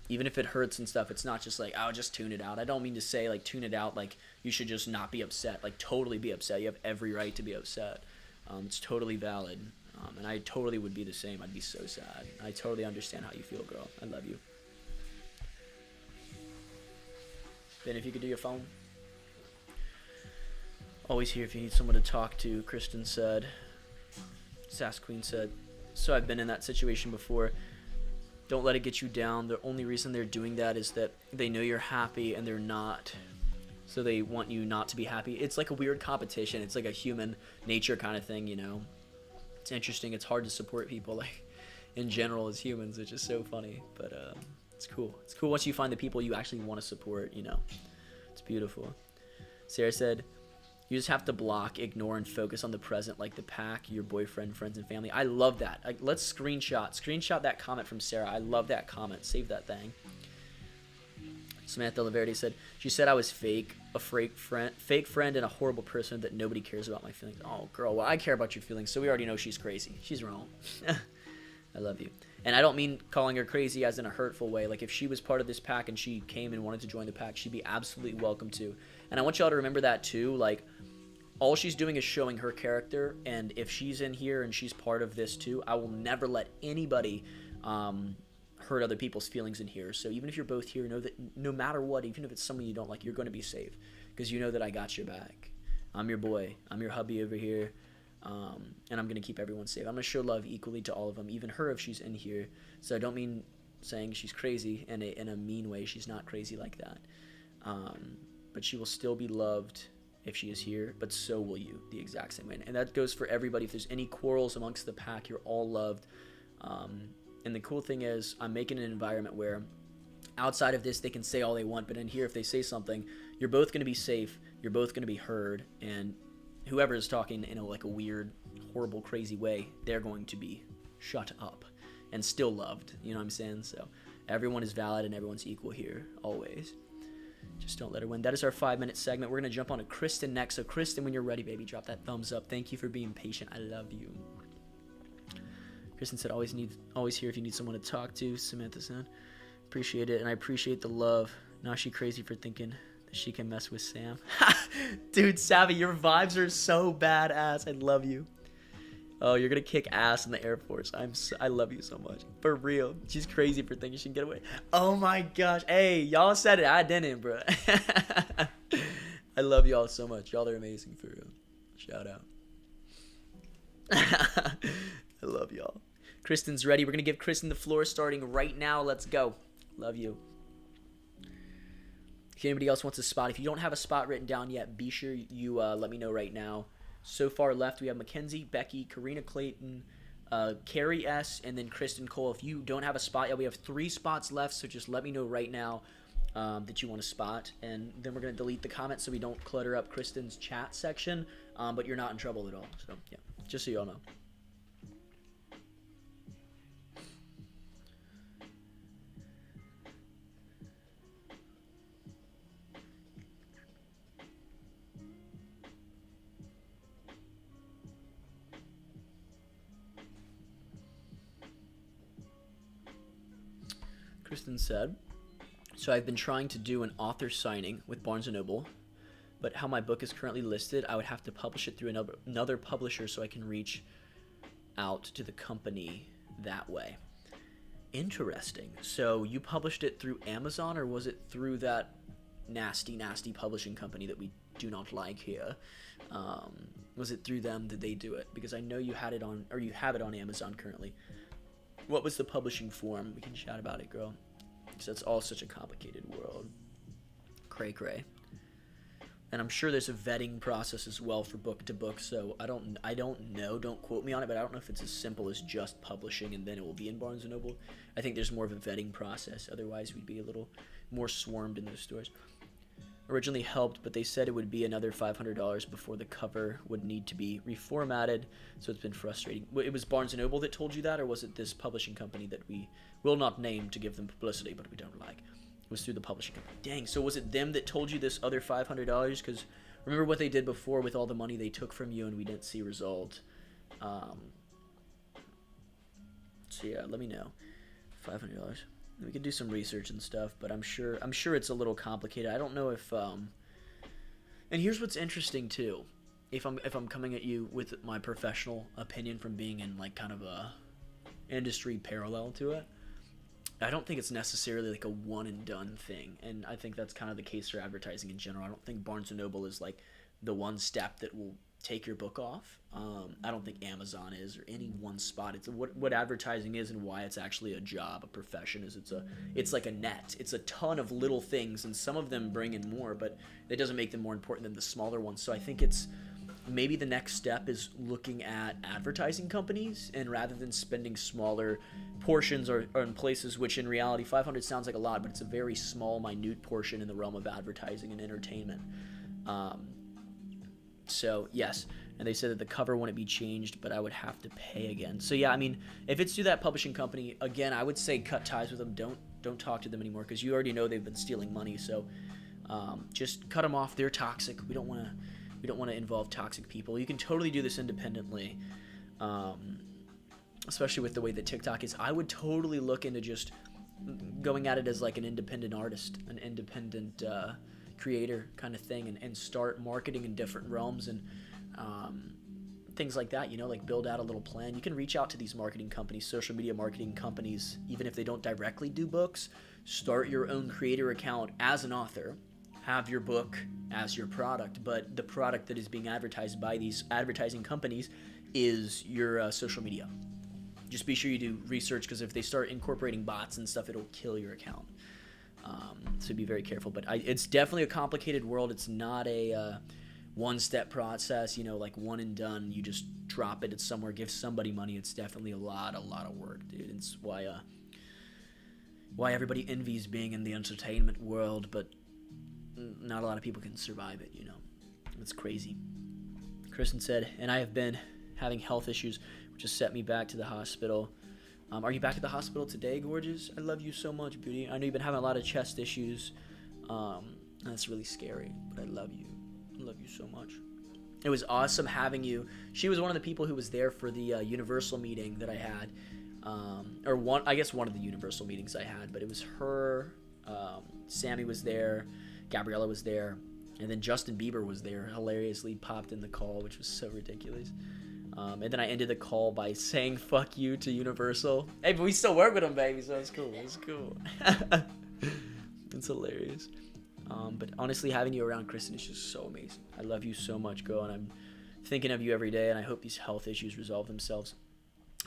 Even if it hurts and stuff, it's not just like, I'll just tune it out. I don't mean to say, like, tune it out, like, you should just not be upset. Like, totally be upset. You have every right to be upset. It's totally valid. And I totally would be the same. I'd be so sad. I totally understand how you feel, girl. I love you. Ben, if you could do your phone. Always here if you need someone to talk to, Kristen said. Sass Queen said, so I've been in that situation before. Don't let it get you down. The only reason they're doing that is that they know you're happy and they're not. So they want you not to be happy. It's like a weird competition. It's like a human nature kind of thing, you know. It's interesting. It's hard to support people, like, in general as humans, which is so funny. But it's cool. It's cool once you find the people you actually want to support, you know. It's beautiful. Sarah said, you just have to block, ignore, and focus on the present, like the pack, your boyfriend, friends, and family. I love that. Like, let's screenshot that comment from Sarah. I love that comment. Save that thing. Samantha Laverty said, she said I was fake, a fake friend, and a horrible person that nobody cares about my feelings. Oh, girl, well, I care about your feelings, so we already know she's crazy. She's wrong. I love you. And I don't mean calling her crazy as in a hurtful way. Like, if she was part of this pack and she came and wanted to join the pack, she'd be absolutely welcome to. And I want y'all to remember that, too. Like, all she's doing is showing her character, and if she's in here and she's part of this, too, I will never let anybody hurt other people's feelings in here. So even if you're both here, know that no matter what, even if it's someone you don't like, you're going to be safe, because you know that I got your back. I'm your boy. I'm your hubby over here. And I'm going to keep everyone safe. I'm going to show love equally to all of them, even her if she's in here. So I don't mean saying she's crazy in a mean way. She's not crazy like that. But she will still be loved if she is here, but so will you, the exact same way. And that goes for everybody. If there's any quarrels amongst the pack, you're all loved. And the cool thing is, I'm making an environment where outside of this, they can say all they want, but in here, if they say something, you're both going to be safe, you're both going to be heard, and whoever is talking in like a weird, horrible, crazy way, they're going to be shut up and still loved. You know what I'm saying? So everyone is valid and everyone's equal here, always. Just don't let her win. That is our 5-minute segment. We're going to jump on to Kristen next. So Kristen, when you're ready, baby, drop that thumbs up. Thank you for being patient. I love you. Kristen said, always here if you need someone to talk to. Samantha said, appreciate it, and I appreciate the love. Now she crazy for thinking that she can mess with Sam. Dude, Savvy, your vibes are so badass. I love you. Oh, you're gonna kick ass in the Air Force. I love you so much. For real. She's crazy for thinking she can get away. Oh my gosh. Hey, y'all said it. I didn't, bro. I love y'all so much. Y'all are amazing for real. Shout out. I love y'all. Kristen's ready. We're gonna give Kristen the floor starting right now. Let's go. Love you. If anybody else wants a spot, if you don't have a spot written down yet, be sure you let me know right now. So far left, we have Mackenzie, Becky, Karina Clayton, Carrie S., and then Kristen Cole. If you don't have a spot yet, we have 3 spots left, so just let me know right now that you want a spot. And then we're going to delete the comments so we don't clutter up Kristen's chat section, but you're not in trouble at all. So, yeah, just so you all know. Kristen said, so I've been trying to do an author signing with Barnes & Noble, but how my book is currently listed, I would have to publish it through another publisher so I can reach out to the company that way. Interesting. So you published it through Amazon, or was it through that nasty publishing company that we do not like here? Was it through them that they do it? Because I know you had it on, or you have it on Amazon currently. What was the publishing form? We can chat about it, girl. Because that's all such a complicated world. Cray. And I'm sure there's a vetting process as well for book to book, so I don't know, don't quote me on it, but I don't know if it's as simple as just publishing and then it will be in Barnes & Noble. I think there's more of a vetting process, otherwise we'd be a little more swarmed in those stores. Originally helped, but they said it would be another $500 before the cover would need to be reformatted, so it's been frustrating. It was Barnes & Noble that told you that, or was it this publishing company that we will not name to give them publicity, but we don't like? It was through the publishing company. Dang, so was it them that told you this other $500? Because remember what they did before with all the money they took from you and we didn't see result. So yeah, let me know. $500. We could do some research and stuff, but I'm sure it's a little complicated. I don't know if and here's what's interesting too. If I'm coming at you with my professional opinion from being in like kind of a industry parallel to it, I don't think it's necessarily like a one and done thing. And I think that's kind of the case for advertising in general. I don't think Barnes & Noble is like the one step that will take your book off. I don't think Amazon is, or any one spot. It's what advertising is and why it's actually a job, a profession, is it's like a net. It's a ton of little things, and some of them bring in more, but it doesn't make them more important than the smaller ones. So I think it's maybe the next step is looking at advertising companies, and rather than spending smaller portions or in places, which in reality 500 sounds like a lot, but it's a very small, minute portion in the realm of advertising and entertainment. So yes, and they said that the cover wouldn't be changed, but I would have to pay again. So yeah, I mean, if it's through that publishing company, again, I would say cut ties with them. Don't talk to them anymore, because you already know they've been stealing money. So just cut them off. They're toxic. We don't want to involve toxic people. You can totally do this independently, especially with the way that TikTok is. I would totally look into just going at it as like an independent artist, an independent creator kind of thing, and start marketing in different realms and things like that, like build out a little plan. You can reach out to these marketing companies, social media marketing companies, even if they don't directly do books. Start your own creator account as an author, have your book as your product, but the product that is being advertised by these advertising companies is your social media. Just be sure you do research, because if they start incorporating bots and stuff, it'll kill your account. So be very careful. But it's definitely a complicated world. It's not a one-step process, like one and done. You just drop it at somewhere, give somebody money. It's definitely a lot of work, dude. It's why everybody envies being in the entertainment world, but not a lot of people can survive it, It's crazy. Kristen said, and I have been having health issues, which has set me back to the hospital. Are you back at the hospital today, gorgeous? I love you so much, beauty. I know you've been having a lot of chest issues. And that's really scary, but I love you. I love you so much. It was awesome having you. She was one of the people who was there for the Universal meeting that I had. One of the Universal meetings I had, but it was her, Sammy was there, Gabriella was there, and then Justin Bieber was there, hilariously popped in the call, which was so ridiculous. And then I ended the call by saying "fuck you" to Universal. Hey, but we still work with them, baby, so it's cool. It's cool. It's hilarious. But honestly, having you around, Kristen, is just so amazing. I love you so much, girl, and I'm thinking of you every day, and I hope these health issues resolve themselves.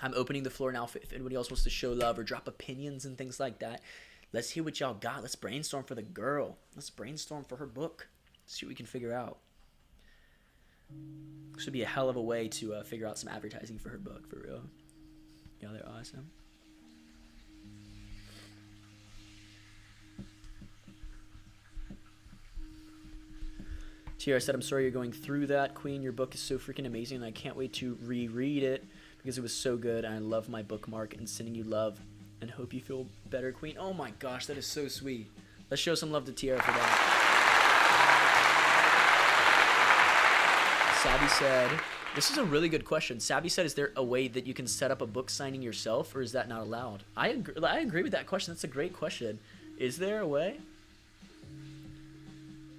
I'm opening the floor now if anybody else wants to show love or drop opinions and things like that. Let's hear what y'all got. Let's brainstorm for the girl. Let's brainstorm for her book. See what we can figure out. This would be a hell of a way to figure out some advertising for her book, for real. Yeah, they're awesome. Tiara said, I'm sorry you're going through that, Queen. Your book is so freaking amazing, and I can't wait to reread it because it was so good, and I love my bookmark, and sending you love, and hope you feel better, Queen. Oh my gosh, that is so sweet. Let's show some love to Tiara for that. Savvy said, this is a really good question. Savvy said, is there a way that you can set up a book signing yourself, or is that not allowed? I agree with that question. That's a great question. Is there a way?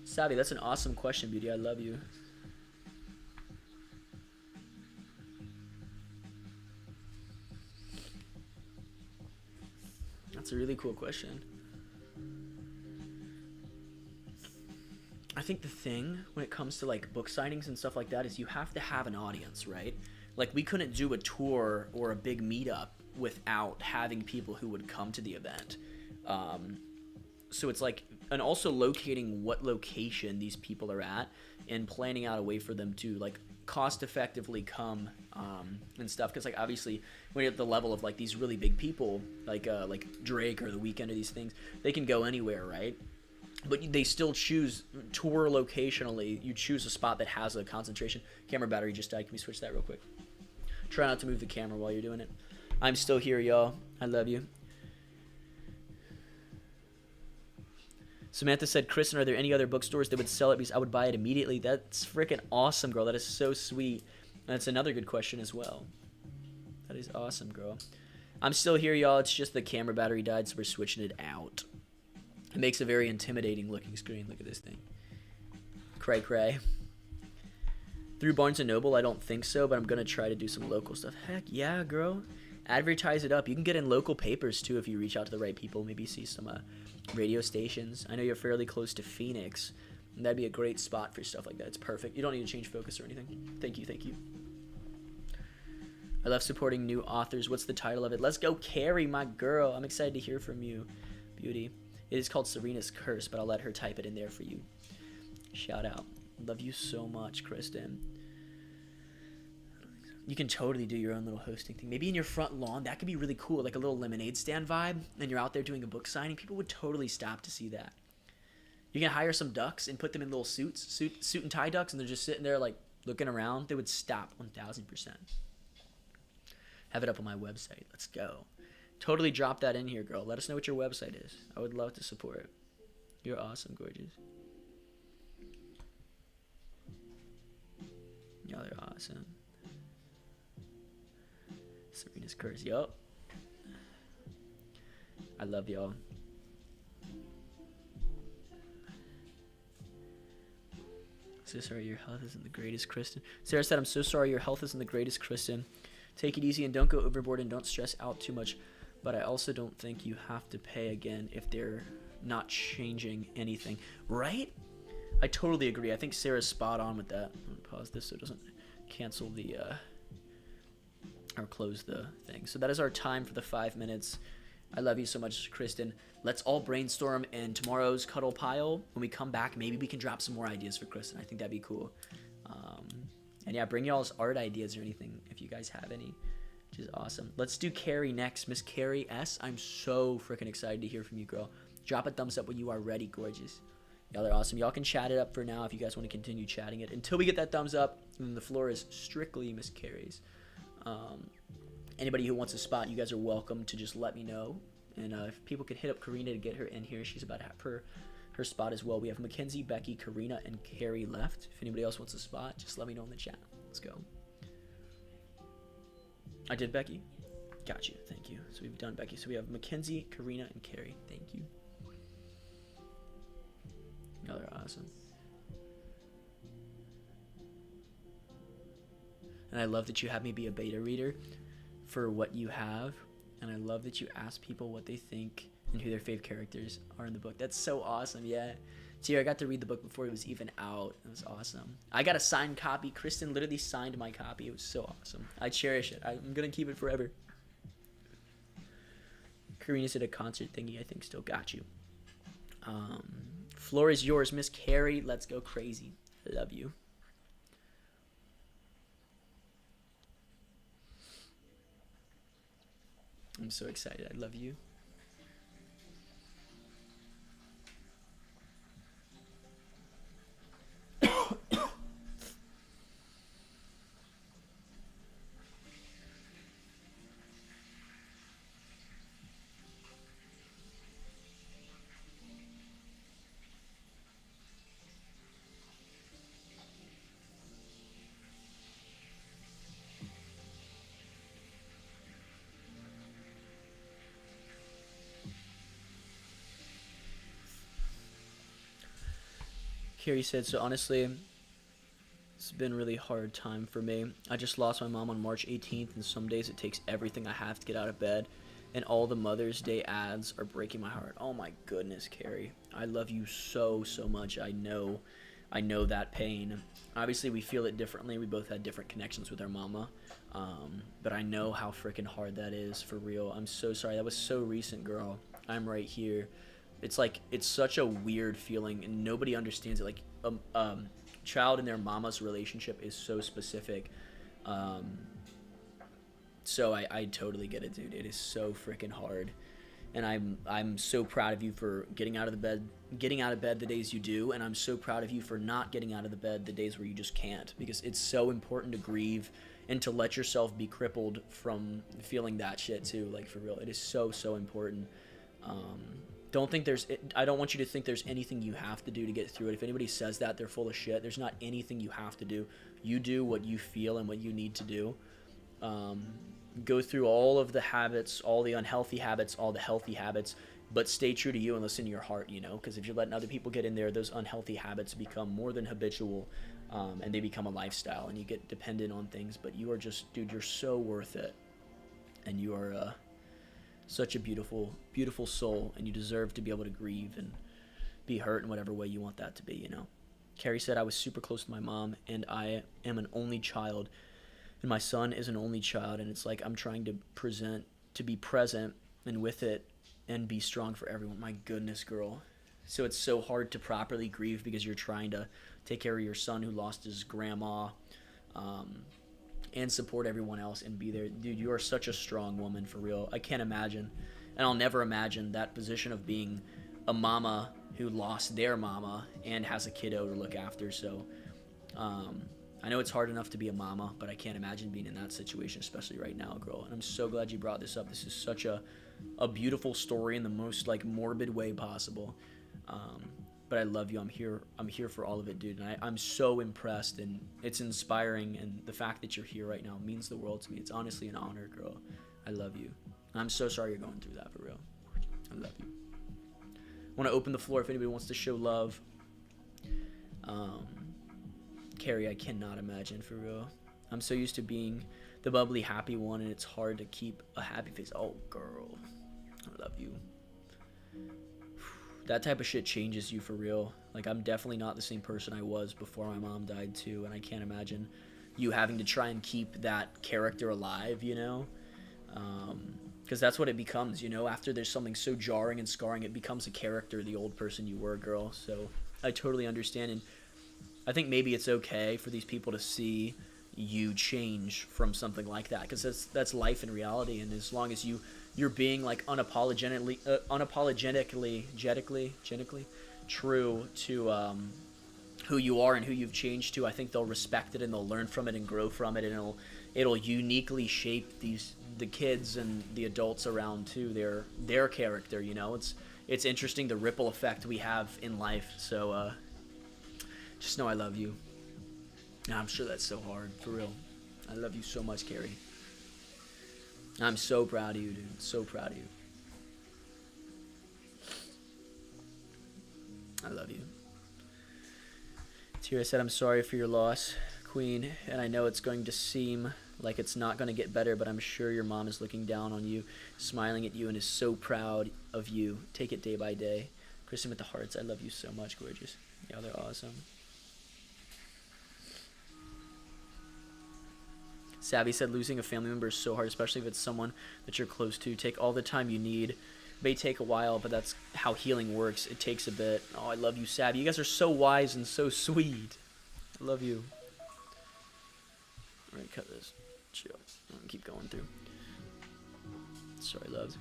Savvy, that's an awesome question, beauty. I love you. That's a really cool question. I think the thing when it comes to like book signings and stuff like that is you have to have an audience, right? Like we couldn't do a tour or a big meetup without having people who would come to the event. So it's like, and also locating what location these people are at and planning out a way for them to like cost effectively come and stuff. Because like obviously when you're at the level of like these really big people like Drake or The Weeknd or these things, they can go anywhere, right? But they still choose tour locationally. You choose a spot that has a concentration. Camera battery just died. Can we switch that real quick? Try not to move the camera while you're doing it. I'm still here, y'all. I love you. Samantha said, Kristen, are there any other bookstores that would sell it? Because I would buy it immediately. That's freaking awesome, girl. That is so sweet. And that's another good question as well. That is awesome, girl. I'm still here, y'all. It's just the camera battery died, so we're switching it out. It makes a very intimidating looking screen. Look at this thing. Cray cray. Through Barnes & Noble, I don't think so, but I'm going to try to do some local stuff. Heck yeah, girl. Advertise it up. You can get in local papers, too, if you reach out to the right people. Maybe see some radio stations. I know you're fairly close to Phoenix. And that'd be a great spot for stuff like that. It's perfect. You don't need to change focus or anything. Thank you, thank you. I love supporting new authors. What's the title of it? Let's go, Carrie, my girl. I'm excited to hear from you, beauty. It is called Serena's Curse, but I'll let her type it in there for you. Shout out. Love you so much, Kristen. You can totally do your own little hosting thing. Maybe in your front lawn. That could be really cool. Like a little lemonade stand vibe. And you're out there doing a book signing. People would totally stop to see that. You can hire some ducks and put them in little suits. Suit and tie ducks. And they're just sitting there like looking around. They would stop 1,000%. Have it up on my website. Let's go. Totally drop that in here, girl. Let us know what your website is. I would love to support it. You're awesome, gorgeous. Y'all are awesome. Serena's Curse. Yup. I love y'all. So sorry your health isn't the greatest, Kristen. Sarah said, I'm so sorry your health isn't the greatest, Kristen. Take it easy and don't go overboard and don't stress out too much. But I also don't think you have to pay again if they're not changing anything. Right? I totally agree. I think Sarah's spot on with that. I'm going to pause this so it doesn't cancel the, or close the thing. So that is our time for the 5 minutes. I love you so much, Kristen. Let's all brainstorm in tomorrow's Cuddle Pile. When we come back, maybe we can drop some more ideas for Kristen. I think that'd be cool. And yeah, bring y'all's art ideas or anything if you guys have any. Which is awesome. Let's do Carrie next. Miss Carrie S. I'm so freaking excited to hear from you, girl. Drop a thumbs up when you are ready, gorgeous. Y'all are awesome. Y'all can chat it up for now if you guys want to continue chatting it. Until we get that thumbs up, and then the floor is strictly Miss Carrie's. Anybody who wants a spot, you guys are welcome to just let me know. And if people could hit up Karina to get her in here, she's about to have her spot as well. We have Mackenzie, Becky, Karina, and Carrie left. If anybody else wants a spot, just let me know in the chat. Let's go. I did Becky? Got you. Thank you. So we've done Becky. So we have Mackenzie, Karina, and Carrie. Thank you. Y'all are awesome. And I love that you have me be a beta reader for what you have. And I love that you ask people what they think and who their fave characters are in the book. That's so awesome. Yeah. Tira, I got to read the book before it was even out. It was awesome. I got a signed copy. Kristen literally signed my copy. It was so awesome. I cherish it. I'm going to keep it forever. Karina's at a concert thingy. I think still got you. Floor is yours, Miss Carrie. Let's go crazy. I love you. I'm so excited. I love you. Carrie said, so honestly, it's been a really hard time for me. I just lost my mom on March 18th, and some days it takes everything I have to get out of bed, and all the Mother's Day ads are breaking my heart. Oh my goodness, Carrie. I love you so, so much. I know that pain. Obviously, we feel it differently. We both had different connections with our mama, but I know how freaking hard that is, for real. I'm so sorry. That was so recent, girl. I'm right here. It's like, it's such a weird feeling, and nobody understands it. Like, child and their mama's relationship is so specific. So I totally get it, dude. It is so freaking hard, and I'm so proud of you for getting out of bed the days you do, and I'm so proud of you for not getting out of the bed the days where you just can't, because it's so important to grieve and to let yourself be crippled from feeling that shit too. Like, for real, it is so, so important. I don't want you to think there's anything you have to do to get through it. If anybody says that, they're full of shit. There's not anything you have to do. You do what you feel and what you need to do. Go through all of the habits, all the unhealthy habits, all the healthy habits, but stay true to you and listen to your heart, you know, because if you're letting other people get in there, those unhealthy habits become more than habitual, and they become a lifestyle, and you get dependent on things. But you are just, dude, you're so worth it, and you are such a beautiful, beautiful soul, and you deserve to be able to grieve and be hurt in whatever way you want that to be, you know. Carrie said, I was super close to my mom, and I am an only child, and my son is an only child, and it's like I'm trying to be present and with it and be strong for everyone. My goodness, girl. So it's so hard to properly grieve because you're trying to take care of your son who lost his grandma, and support everyone else and be there. Dude, you are such a strong woman, for real. I can't imagine, and I'll never imagine that position of being a mama who lost their mama and has a kiddo to look after. So I know it's hard enough to be a mama, but I can't imagine being in that situation, especially right now, girl. And I'm so glad you brought this up. This is such a beautiful story in the most, like, morbid way possible. But I love you. I'm here for all of it, dude. And I'm so impressed, and it's inspiring. And the fact that you're here right now means the world to me. It's honestly an honor, girl. I love you. And I'm so sorry you're going through that, for real. I love you. I want to open the floor if anybody wants to show love. Carrie, I cannot imagine, for real. I'm so used to being the bubbly, happy one, and it's hard to keep a happy face. Oh, girl. I love you. That type of shit changes you, for real. Like, I'm definitely not the same person I was before my mom died too, and I can't imagine you having to try and keep that character alive, you know? Because that's what it becomes, you know? After there's something so jarring and scarring, it becomes a character, the old person you were, girl. So I totally understand, and I think maybe it's okay for these people to see you change from something like that, because that's life in reality. And as long as you're being, like, unapologetically true to who you are and who you've changed to, I think they'll respect it and they'll learn from it and grow from it, and it'll uniquely shape the kids and the adults around too, their character, you know. It's interesting, the ripple effect we have in life. So just know I love you. And I'm sure that's so hard, for real. I love you so much, Carrie. I'm so proud of you, dude. So proud of you. I love you. Tira said, I'm sorry for your loss. Queen, and I know it's going to seem like it's not going to get better, but I'm sure your mom is looking down on you, smiling at you, and is so proud of you. Take it day by day. Kristen with the hearts, I love you so much, gorgeous. Yeah, they're awesome. Savvy said losing a family member is so hard, especially if it's someone that you're close to. Take all the time you need. May take a while, but that's how healing works. It takes a bit. Oh, I love you, Savvy. You guys are so wise and so sweet. I love you. All right, cut this. Chill. I'm gonna keep going through. Sorry, loves.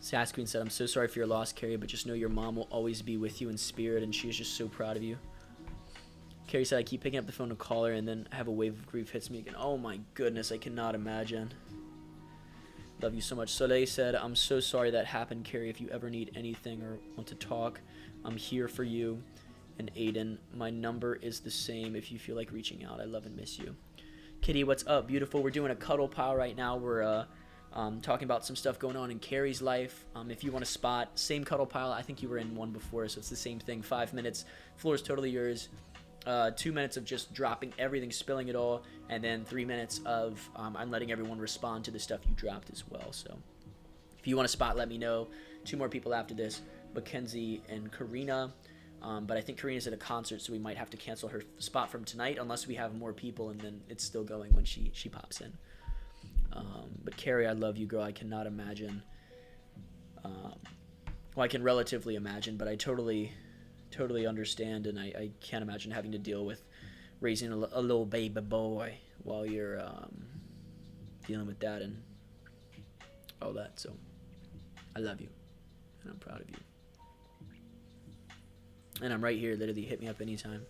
Sass Queen said, I'm so sorry for your loss, Carrie, but just know your mom will always be with you in spirit, and she is just so proud of you. Carrie said, I keep picking up the phone to call her, and then have a wave of grief hits me again. Oh my goodness, I cannot imagine. Love you so much. Soleil said, I'm so sorry that happened, Carrie. If you ever need anything or want to talk, I'm here for you. And Aiden, my number is the same if you feel like reaching out. I love and miss you. Kitty, what's up? Beautiful. We're doing a cuddle pile right now. We're talking about some stuff going on in Carrie's life. If you want to spot, same cuddle pile. I think you were in one before, so it's the same thing. 5 minutes. Floor is totally yours. 2 minutes of just dropping everything, spilling it all, and then 3 minutes of I'm letting everyone respond to the stuff you dropped as well. So if you want to spot, let me know. 2 more people after this, Mackenzie and Karina. But I think Karina's at a concert, so we might have to cancel her spot from tonight unless we have more people, and then it's still going when she pops in. But Carrie, I love you, girl. I cannot imagine. Well, I can relatively imagine, but I totally understand, and I can't imagine having to deal with raising a little baby boy while you're dealing with that and all that. So I love you, and I'm proud of you. And I'm right here. Literally, hit me up anytime.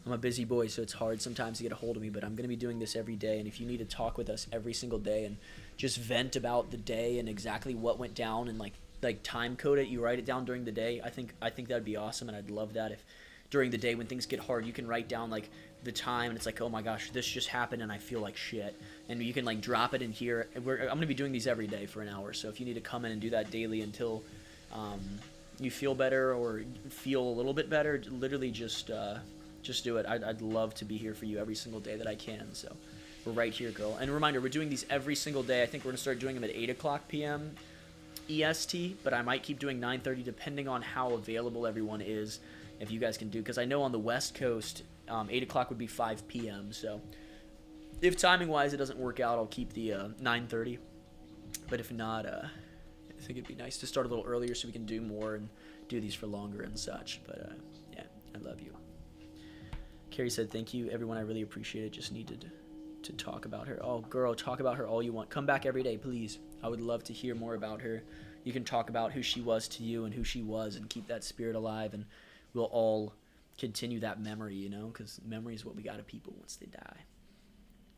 I'm a busy boy, so it's hard sometimes to get a hold of me, but I'm going to be doing this every day. And if you need to talk with us every single day and just vent about the day and exactly what went down and like time code it, you write it down during the day, I think that'd be awesome. And I'd love that if during the day when things get hard, you can write down like the time and it's like, oh my gosh, this just happened and I feel like shit. And you can like drop it in here. I'm going to be doing these every day for an hour. So if you need to come in and do that daily until you feel better or feel a little bit better, literally just do it. I'd love to be here for you every single day that I can. So we're right here, girl. And a reminder, we're doing these every single day. I think we're going to start doing them at 8 o'clock p.m. EST, but I might keep doing 9:30 depending on how available everyone is, if you guys can do. Because I know on the West Coast, 8 o'clock would be 5 p.m. So if timing-wise it doesn't work out, I'll keep the 9:30. But if not, I think it'd be nice to start a little earlier so we can do more and do these for longer and such. But yeah, I love you. Carrie said, thank you, everyone. I really appreciate it. Just needed to talk about her. Oh, girl, talk about her all you want. Come back every day, please. I would love to hear more about her. You can talk about who she was to you and who she was and keep that spirit alive, and we'll all continue that memory, you know, because memory is what we got of people once they die.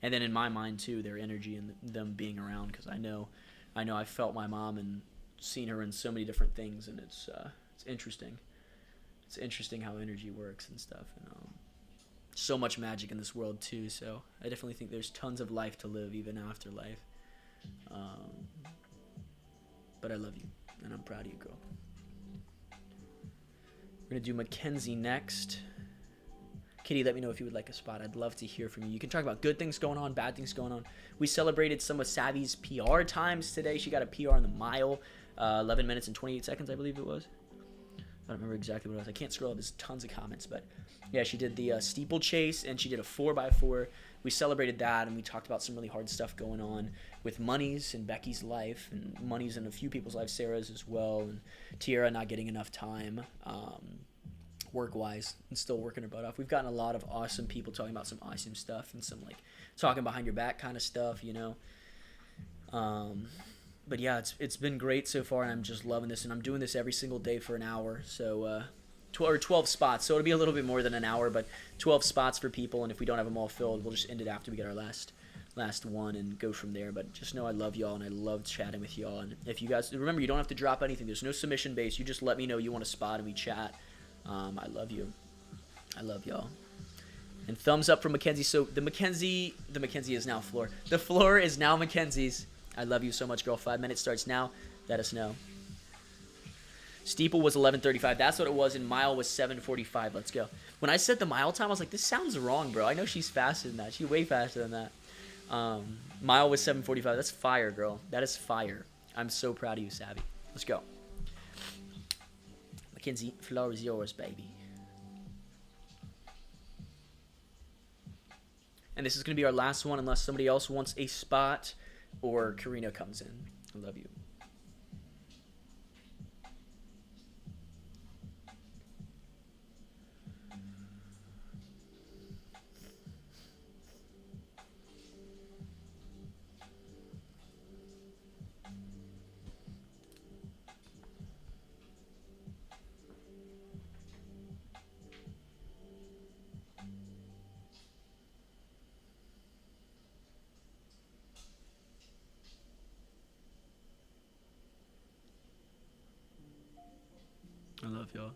And then in my mind, too, their energy and them being around, because I know I felt my mom and seen her in so many different things, and it's interesting. It's interesting how energy works and stuff, and so much magic in this world too. So I definitely think there's tons of life to live even after life. But I love you, and I'm proud of you, girl. We're gonna do Mackenzie next. Kitty, let me know if you would like a spot. I'd love to hear from you. You can talk about good things going on, bad things going on. We celebrated some of Savvy's PR times today. She got a PR in the mile, 11 minutes and 28 seconds, I believe it was. I don't remember exactly what it was. I can't scroll up. There's tons of comments, but yeah, she did the steeplechase, and she did a 4x4. We celebrated that, and we talked about some really hard stuff going on with Money's and Becky's life, and Money's in a few people's lives, Sarah's as well, and Tiara not getting enough time work-wise and still working her butt off. We've gotten a lot of awesome people talking about some awesome stuff and some like talking behind your back kind of stuff, you know. But yeah, it's been great so far, and I'm just loving this, and I'm doing this every single day for an hour, so 12 spots, so it'll be a little bit more than an hour, but 12 spots for people, and if we don't have them all filled, we'll just end it after we get our last one and go from there. But just know I love y'all, and I love chatting with y'all, and if you guys remember, you don't have to drop anything. There's no submission base. You just let me know you want a spot, and we chat. I love you. I love y'all. And thumbs up from Mackenzie. So the Mackenzie is now floor. The floor is now Mackenzie's. I love you so much, girl. 5 minutes starts now. Let us know. Steeple was 11:35. That's what it was, and mile was 7:45. Let's go. When I said the mile time, I was like, this sounds wrong, bro. I know she's faster than that. She's way faster than that. Mile was 7:45. That's fire, girl. That is fire. I'm so proud of you, Savvy. Let's go. Mackenzie, floor is yours, baby. And this is going to be our last one unless somebody else wants a spot or Karina comes in. I love you. I love y'all.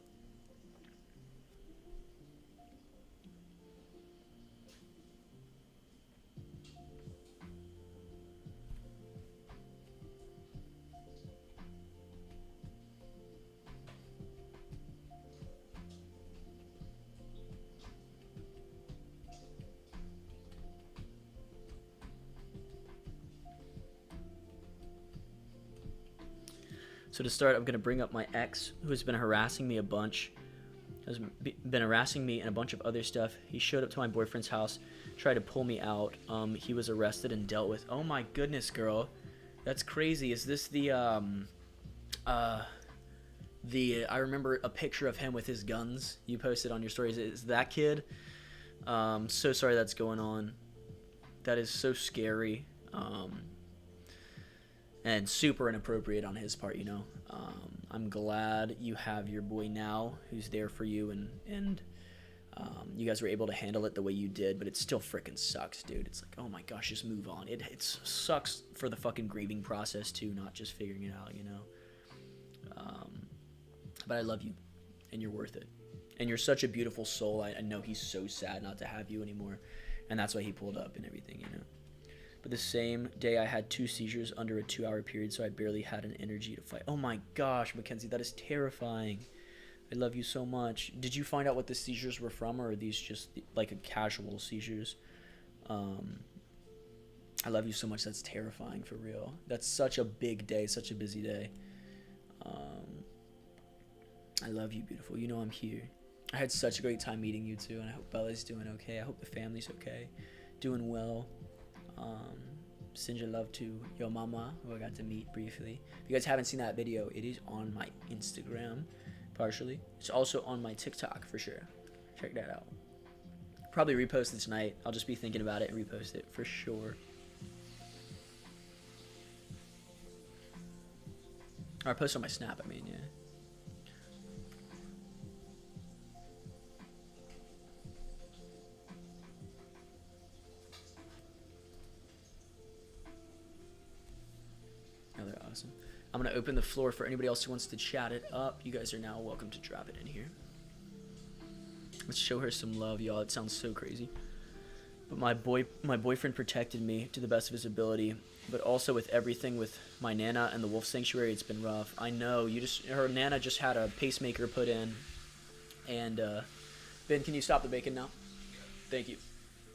So to start, I'm going to bring up my ex, who has been harassing me a bunch. Has been harassing me and a bunch of other stuff. He showed up to my boyfriend's house, tried to pull me out. He was arrested and dealt with. Oh my goodness, girl. That's crazy. Is this I remember a picture of him with his guns you posted on your stories. Is that kid? So sorry that's going on. That is so scary. And super inappropriate on his part, you know. I'm glad you have your boy now who's there for you, and you guys were able to handle it the way you did, but it still freaking sucks, dude. It's like, oh my gosh, just move on. It sucks for the fucking grieving process too, not just figuring it out, you know. But I love you, and you're worth it. And you're such a beautiful soul. I know he's so sad not to have you anymore, and that's why he pulled up and everything, you know. But the same day I had 2 seizures under a 2-hour period, so I barely had an energy to fight. Oh my gosh, Mackenzie, that is terrifying. I love you so much. Did you find out what the seizures were from, or are these just like a casual seizures? I love you so much. That's terrifying, for real. That's such a big day, such a busy day. I love you, beautiful. You know I'm here. I had such a great time meeting you too, and I hope Bella's doing okay. I hope the family's okay, doing well. Send your love to your mama, who I got to meet briefly. If you guys haven't seen that video, it is on my Instagram, partially. It's also on my TikTok, for sure. Check that out. Probably repost it tonight. I'll just be thinking about it and repost it, for sure. Or I post on my Snap, I mean, yeah. Oh, they're awesome. I'm going to open the floor for anybody else who wants to chat it up. You guys are now welcome to drop it in here. Let's show her some love, y'all. It sounds so crazy. But my boyfriend protected me to the best of his ability, but also with everything with my Nana and the Wolf Sanctuary, it's been rough. I know. Her Nana just had a pacemaker put in. And, Ben, can you stop the bacon now? Thank you.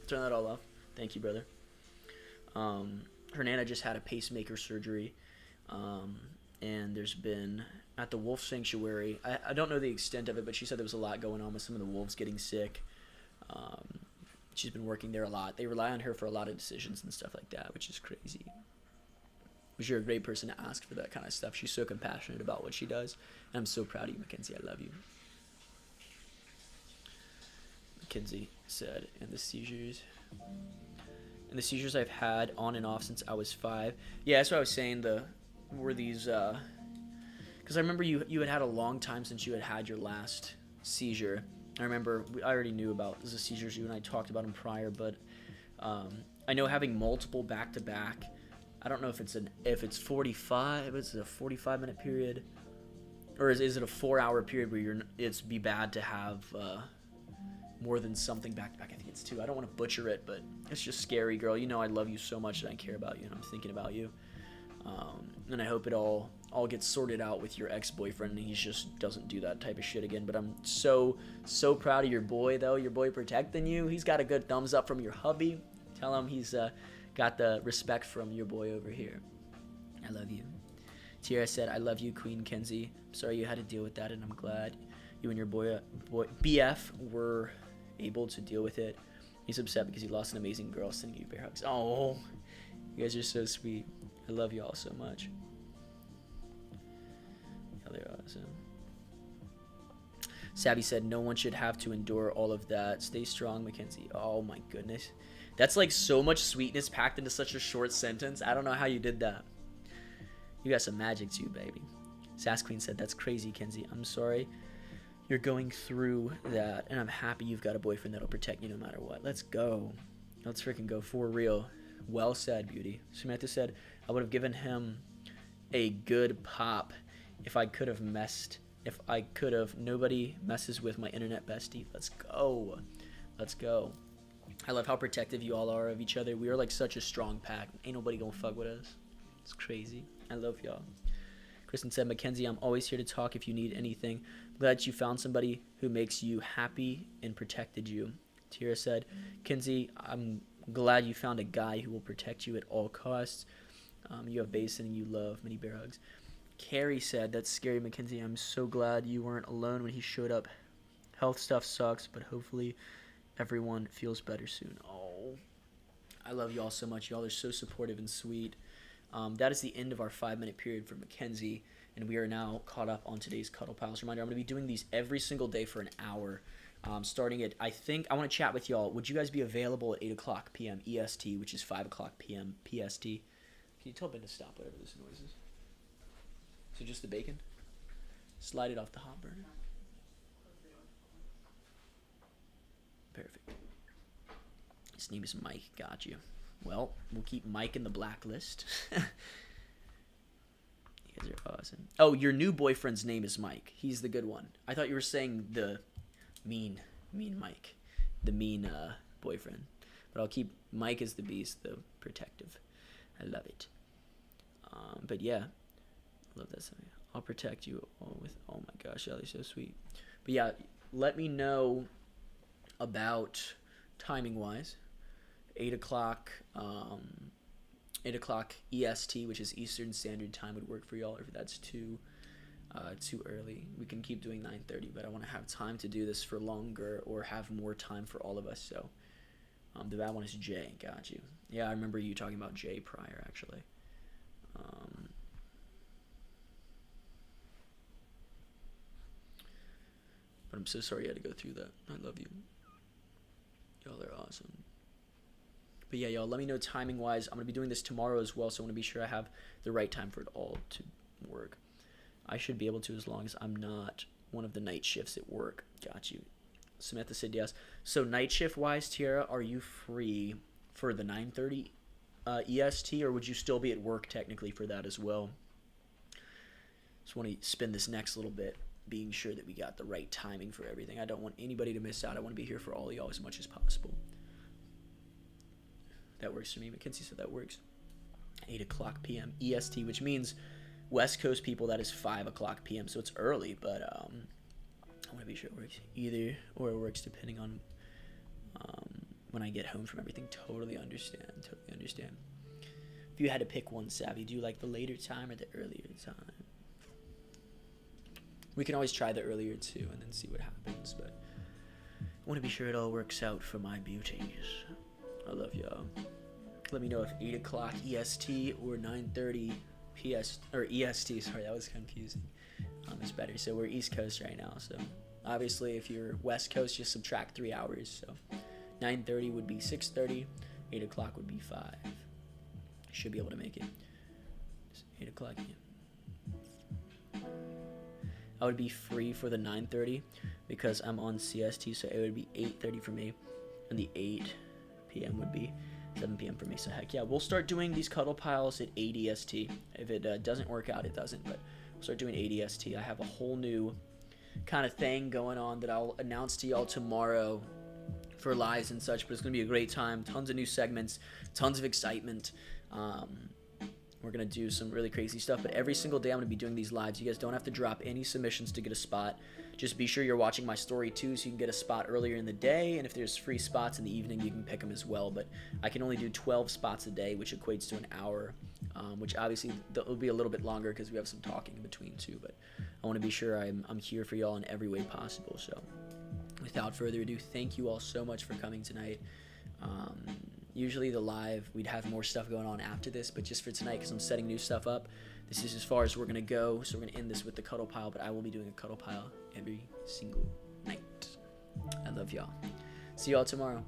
Turn that all off. Thank you, brother. Her Nana just had a pacemaker surgery. And there's been, at the Wolf Sanctuary, I don't know the extent of it, but she said there was a lot going on with some of the wolves getting sick. She's been working there a lot. They rely on her for a lot of decisions and stuff like that, which is crazy. But you're a great person to ask for that kind of stuff. She's so compassionate about what she does. And I'm so proud of you, Mackenzie. I love you. Mackenzie said, and the seizures I've had on and off since I was 5. Yeah, that's what I was saying. Were these, because I remember you had a long time since you had your last seizure. I remember I already knew about the seizures. You and I talked about them prior, but I know having multiple back to back. I don't know if it's 45. It's a 45-minute period, or is it a 4-hour period where it's be bad to have more than something back to back. I think it's 2. I don't want to butcher it, but it's just scary, girl. You know I love you so much and I care about you, and I'm thinking about you. And I hope it all all get sorted out with your ex-boyfriend and he just doesn't do that type of shit again. But I'm so proud of your boy, though. Your boy protecting you. He's got a good thumbs up from your hubby. Tell him he's got the respect from your boy over here. I love you. Tiara said, I love you, Queen Kenzie. Sorry you had to deal with that, and I'm glad you and your boy BF were able to deal with it. He's upset because he lost an amazing girl. Sending you bear hugs. Oh, you guys are so sweet. I love you all so much. Yeah, they're awesome. Savvy said, no one should have to endure all of that. Stay strong, Mackenzie. Oh my goodness. That's like so much sweetness packed into such a short sentence. I don't know how you did that. You got some magic too, baby. Sass Queen said, that's crazy, Kenzie. I'm sorry you're going through that, and I'm happy you've got a boyfriend that'll protect you no matter what. Let's go. Let's freaking go for real. Well said, beauty. Samantha said, I would have given him a good pop if I could have nobody messes with my internet bestie. Let's go. Let's go. I love how protective you all are of each other. We are like such a strong pack. Ain't nobody gonna fuck with us. It's crazy. I love y'all. Kristen said, Mackenzie, I'm always here to talk if you need anything. I'm glad you found somebody who makes you happy and protected you. Tira said, Kenzie, I'm glad you found a guy who will protect you at all costs. You have Basin and you love mini bear hugs. Carrie said, that's scary, Mackenzie. I'm so glad you weren't alone when he showed up. Health stuff sucks, but hopefully everyone feels better soon. Oh, I love y'all so much. Y'all are so supportive and sweet. That is the end of our 5-minute period for Mackenzie, and we are now caught up on today's Cuddle Pals. Reminder, I'm going to be doing these every single day for an hour, starting at, I want to chat with y'all. Would you guys be available at 8 o'clock p.m. EST, which is 5 o'clock p.m. PST? Can you tell Ben to stop whatever this noise is? So just the bacon? Slide it off the hot burner. Perfect. His name is Mike. Got you. Well, we'll keep Mike in the blacklist. You guys are awesome. Oh, your new boyfriend's name is Mike. He's the good one. I thought you were saying the mean Mike. The mean boyfriend. But I'll keep Mike as the beast, the protective. I love it. But yeah, I love that song. I'll protect you all with, oh my gosh, Ellie's so sweet. But yeah, let me know about timing-wise. 8 o'clock EST, which is Eastern Standard Time, would work for y'all. If that's too early, we can keep doing 9:30. But I want to have time to do this for longer, or have more time for all of us. So, the bad one is Jay. Got you. Yeah, I remember you talking about Jay prior, actually. But I'm so sorry you had to go through that. I love you. Y'all are awesome. But yeah, y'all, let me know timing-wise. I'm going to be doing this tomorrow as well, so I want to be sure I have the right time for it all to work. I should be able to, as long as I'm not one of the night shifts at work. Got you. Samantha said yes. So night shift-wise, Tiara, are you free for the 9:30 EST, or would you still be at work technically for that as well? Just want to spend this next little bit being sure that we got the right timing for everything. I don't want anybody to miss out. I want to be here for all of y'all as much as possible. That works for me. Mackenzie said that works. 8 o'clock p.m. EST, which means West Coast people, that is 5 o'clock p.m. So it's early, but I want to be sure it works either, or it works depending on when I get home from everything. Totally understand. If you had to pick one, Savvy, do you like the later time or the earlier time? We can always try the earlier too and then see what happens, but I want to be sure it all works out for my beauties. I love y'all. Let me know if 8 o'clock EST or 9:30 PS or EST. Sorry, that was confusing. It's better. So we're East Coast right now. So obviously, if you're West Coast, just subtract 3 hours. So 9:30 would be 6:30. 8 o'clock would be 5. Should be able to make it. 8 o'clock. Yeah. I would be free for the 9:30 because I'm on CST, so it would be 8:30 for me, and the 8 p.m. would be 7 p.m. for me. So heck yeah, we'll start doing these Cuddle Piles at 8 EST. If it doesn't work out, it doesn't, but we'll start doing 8 EST. I have a whole new kind of thing going on that I'll announce to y'all tomorrow for lives and such, but it's going to be a great time. Tons of new segments, tons of excitement. We're going to do some really crazy stuff, but every single day I'm going to be doing these lives. You guys don't have to drop any submissions to get a spot. Just be sure you're watching my story too, so you can get a spot earlier in the day, and if there's free spots in the evening, you can pick them as well. But I can only do 12 spots a day, which equates to an hour, which obviously will be a little bit longer because we have some talking in between too. But I want to be sure I'm here for y'all in every way possible. So without further ado, thank you all so much for coming tonight. Usually the live, we'd have more stuff going on after this, but just for tonight, because I'm setting new stuff up, this is as far as we're going to go. So we're going to end this with the cuddle pile, but I will be doing a cuddle pile every single night. I love y'all. See y'all tomorrow.